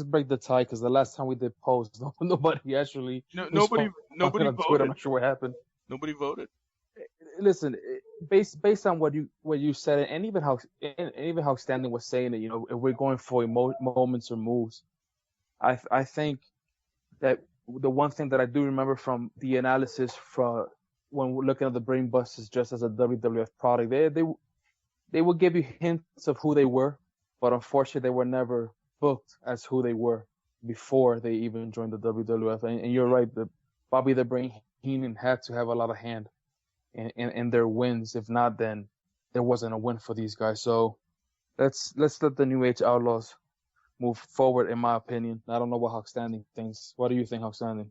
break the tie because the last time we did polls, nobody actually. Nobody voted. Twitter, I'm not sure what happened. Nobody voted. Listen, based on what you said, and even how Stanley was saying it, if we're going for moments or moves, I think that the one thing that I do remember from the analysis from when we're looking at the Brainbusters just as a WWF product, they would give you hints of who they were, but unfortunately they were never booked as who they were before they even joined the WWF. And you're right, Bobby the Brain Heenan had to have a lot of hand in their wins. If not, then there wasn't a win for these guys. So let's let the New Age Outlaws move forward, in my opinion. I don't know what Hawk Standing thinks. What do you think, Hawk Standing?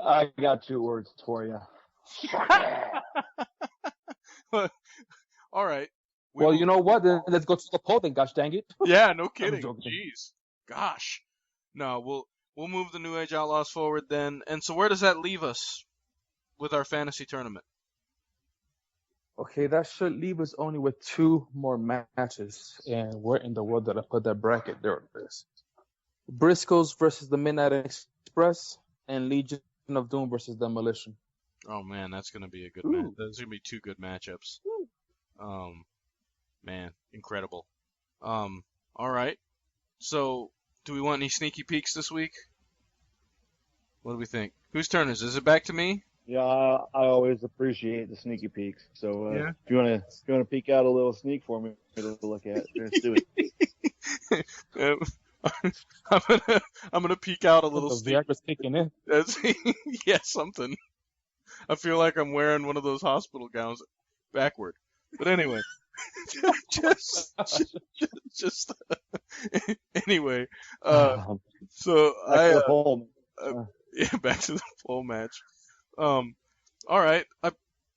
I got 2 words for you. All right. Well, you know what? Then let's go to the poll then, gosh dang it. Yeah, no kidding. Jeez. Gosh. No, we'll move the New Age Outlaws forward then. And so where does that leave us with our fantasy tournament? Okay, that should leave us only with 2 more matches. And where in the world did I put that bracket? There it is. Briscoes versus the Midnight Express and Legion of Doom versus Demolition. Oh, man, that's going to be a good match. Those are going to be 2 good matchups. Man, incredible. All right. So, do we want any sneaky peeks this week? What do we think? Whose turn is it? Is it back to me? Yeah, I always appreciate the sneaky peeks. So if you wanna peek out a little sneak for me to look at, let's do it. I'm gonna peek out a little sneak. The Viagra's kicking in. Yeah, something. I feel like I'm wearing one of those hospital gowns backward. But anyway, just anyway. So back to the pole match. All right. I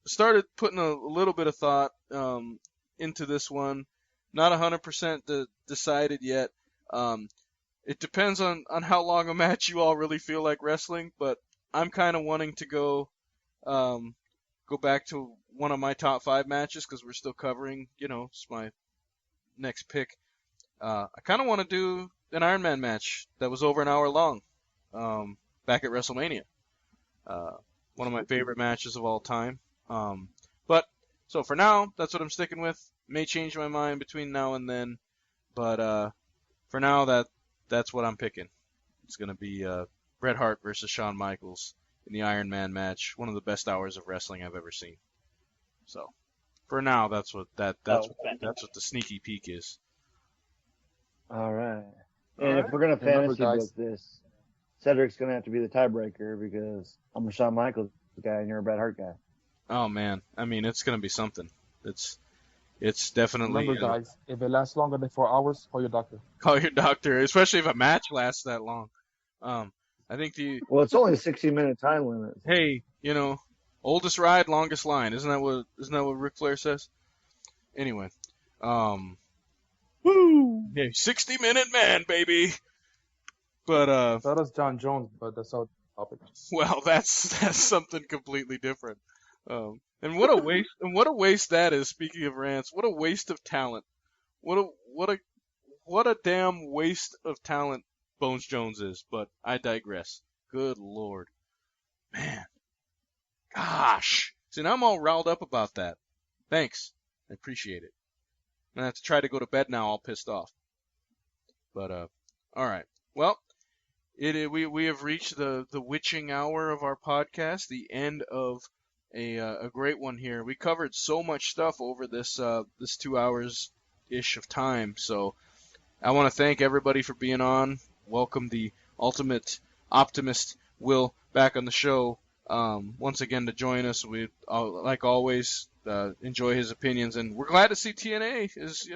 started putting a little bit of thought into this one. Not 100% decided yet. It depends on how long a match you all really feel like wrestling, but I'm kind of wanting to go back to one of my top 5 matches because we're still covering, it's my next pick. I kind of want to do an Iron Man match that was over an hour long back at WrestleMania. One of my favorite matches of all time. But so for now, that's what I'm sticking with. May change my mind between now and then, but for now, that's what I'm picking. It's gonna be Bret Hart versus Shawn Michaels in the Iron Man match. One of the best hours of wrestling I've ever seen. So for now, that's what the sneaky peek is. All right. And if we're gonna fantasy book this, Cedric's gonna have to be the tiebreaker because I'm a Shawn Michaels guy and you're a Bret Hart guy. Oh man, I mean it's gonna be something. It's definitely. Remember, guys, if it lasts longer than 4 hours, call your doctor. Call your doctor, especially if a match lasts that long. I think well, it's only a 60-minute time limit. Hey, oldest ride, longest line. Isn't that what Ric Flair says? Anyway, woo! Yeah, 60-minute man, baby. But so does John Jones, but that's our topic. Well, that's something completely different. And what a waste! And what a waste that is. Speaking of rants, what a waste of talent. What a damn waste of talent Bones Jones is. But I digress. Good lord, man, gosh. See, now I'm all riled up about that. Thanks, I appreciate it. I'm gonna have to try to go to bed now, all pissed off. But all right. Well, we have reached the witching hour of our podcast, the end of a great one here. We covered so much stuff over this 2 hours ish of time. So I want to thank everybody for being on. Welcome the ultimate optimist Will back on the show once again to join us. We like always enjoy his opinions, and we're glad to see TNA is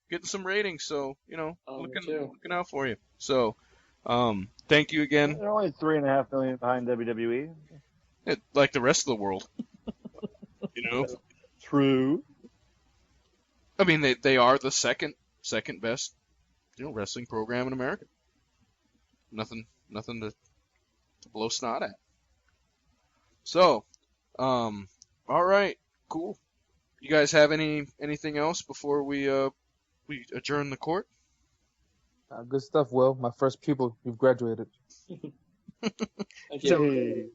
getting some ratings. So looking out for you. So thank you again. They're only 3.5 million behind WWE. Like the rest of the world. True. I mean, they are the second best, wrestling program in America. Nothing to blow snot at. So, all right, cool. You guys have anything else before we adjourn the court? Good stuff, Will. My first pupil, you've graduated. Thank you.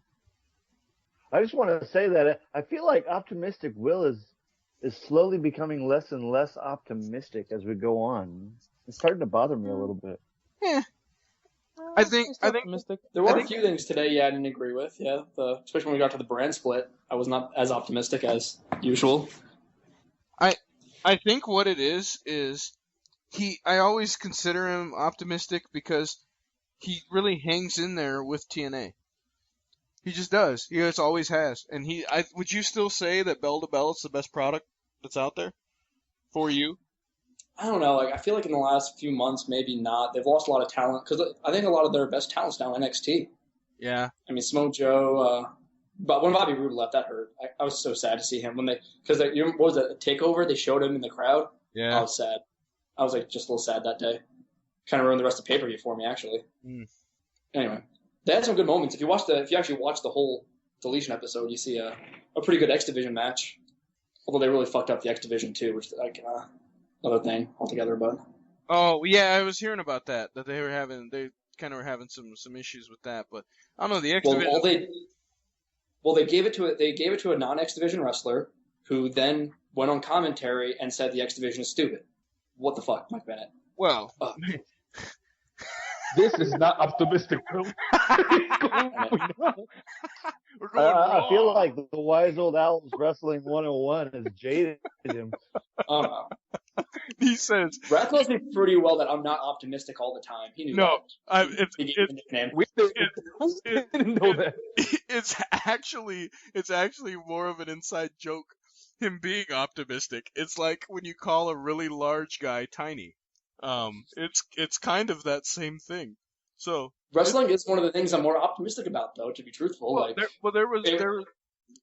I just want to say that I feel like optimistic Will is slowly becoming less and less optimistic as we go on. It's starting to bother me a little bit. Yeah. I think optimistic. There were a few things today, I didn't agree with. Yeah, especially when we got to the brand split, I was not as optimistic as usual. I think what it is I always consider him optimistic because he really hangs in there with TNA. He just does. He just always has. And would you still say that bell to bell is the best product that's out there for you? I don't know. I feel like in the last few months, maybe not. They've lost a lot of talent because I think a lot of their best talent's now NXT. Yeah. I mean, Smoke Joe. But when Bobby Roode left, that hurt. I was so sad to see him because what was it, a takeover? They showed him in the crowd. Yeah. I was sad. I was just a little sad that day. Kind of ruined the rest of the pay-per-view for me, actually. Anyway, they had some good moments. If you actually watch the whole deletion episode, you see a pretty good X Division match. Although they really fucked up the X Division too, which another thing altogether. But oh yeah, I was hearing about that they kind of were having some issues with that. But I don't know, the X Division. They gave it to a non-X Division wrestler who then went on commentary and said the X Division is stupid. What the fuck, Mike Bennett? Well, this is not optimistic, Will. I feel like the wise old Owl's Wrestling 101 has jaded him. He says Brad knows me pretty well that I'm not optimistic all the time. He knew that. We didn't know that. It's actually more of an inside joke. Him being optimistic. It's like when you call a really large guy tiny. It's kind of that same thing. So wrestling is one of the things I'm more optimistic about, though. To be truthful, there was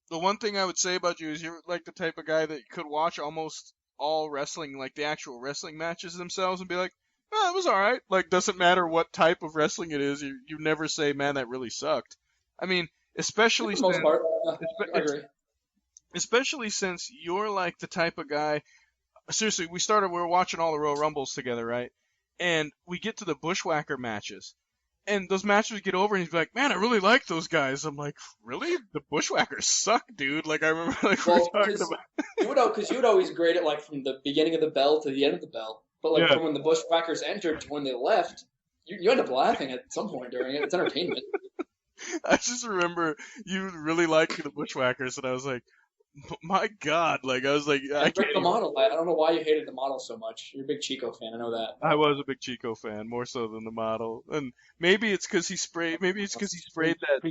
the one thing I would say about you is you're like the type of guy that could watch almost all wrestling, like the actual wrestling matches themselves, and be like, it was all right. Like, doesn't matter what type of wrestling it is. You never say, man, that really sucked. I mean, especially for the most part, I agree. Especially since you're like the type of guy. Seriously, we were watching all the Royal Rumbles together, right? And we get to the Bushwhacker matches. And those matches would get over, and he'd be like, man, I really like those guys. I'm like, really? The Bushwhackers suck, dude. Like, I remember, we were talking about... Because you would always grade it, from the beginning of the bell to the end of the bell. But, from when the Bushwhackers entered to when they left, you end up laughing at some point during it. It's entertainment. I just remember you really liking the Bushwhackers, and I was like, my God, I was like, I can't. The model. I don't know why you hated the model so much. You're a big Chico fan. I know that. I was a big Chico fan, more so than the model, and maybe it's because he sprayed. Maybe it's because he sprayed that.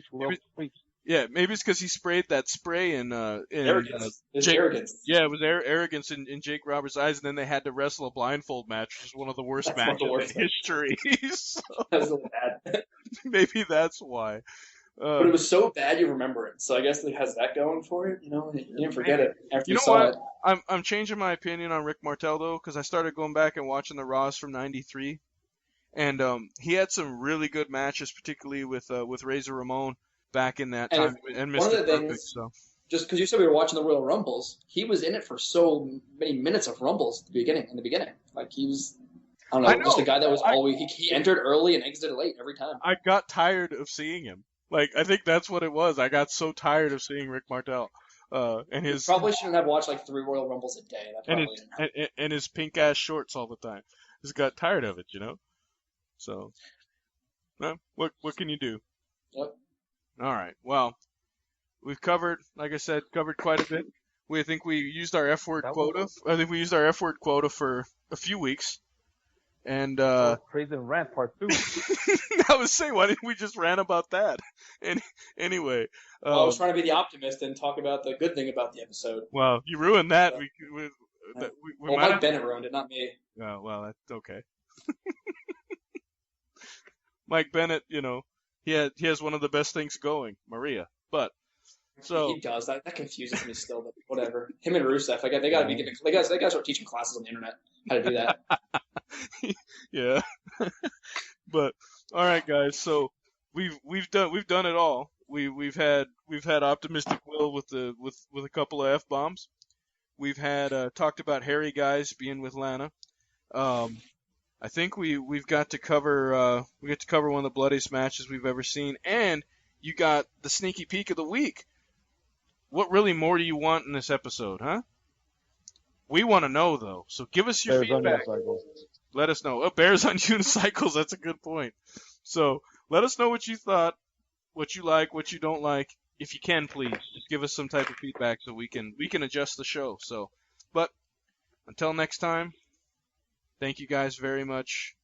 Maybe it's because he sprayed that spray in arrogance. Arrogance. Yeah, it was arrogance in Jake Roberts' eyes, and then they had to wrestle a blindfold match, which is one of the worst matches in history. So, that's so bad. Maybe that's why. But it was so bad you remember it. So I guess it has that going for it. You didn't forget it after you saw it. I'm changing my opinion on Rick Martel though, because I started going back and watching the Raws from '93, and he had some really good matches, particularly with Razor Ramon back in that time, and Mr. Perfect. So just because you said we were watching the Royal Rumbles, he was in it for so many minutes of Rumbles at the beginning. Like he was, I don't know, I know. just a guy that was always he entered early and exited late every time. I got tired of seeing him. Like, I think that's what it was. I got so tired of seeing Rick Martel. And his Probably shouldn't have watched like 3 Royal Rumbles a day. That probably didn't help. and his pink ass shorts all the time. Just got tired of it, you know. So, what can you do? Yep. All right. Well, we've covered, like I said, quite a bit. I think we used our F word quota. I think we used our F word quota for a few weeks. And Praise and rant part 2. I was saying, why didn't we just rant about that? And anyway, I was trying to be the optimist and talk about the good thing about the episode. Well, you ruined that. Well, Mike Bennett ruined it, not me. Oh, well, that's okay. Mike Bennett, you know, he has one of the best things going, Maria. But so he does that. That confuses me still, but whatever. Him and Rusev, they got to be giving. They got to start teaching classes on the internet how to do that. Yeah. But all right, guys. So we've done it all. We've had optimistic Will with a couple of F-bombs. We've had talked about hairy guys being with Lana. I think we've got to cover one of the bloodiest matches we've ever seen, and you got the sneaky peek of the week. What really more do you want in this episode, huh? We want to know though, so give us your feedback. Let us know. Bears on unicycles. That's a good point. So let us know what you thought, what you like, what you don't like. If you can, please just give us some type of feedback so we can adjust the show. So, but until next time, thank you guys very much.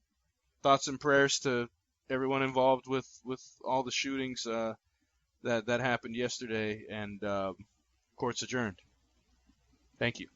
Thoughts and prayers to everyone involved with all the shootings that happened yesterday, and court's adjourned. Thank you.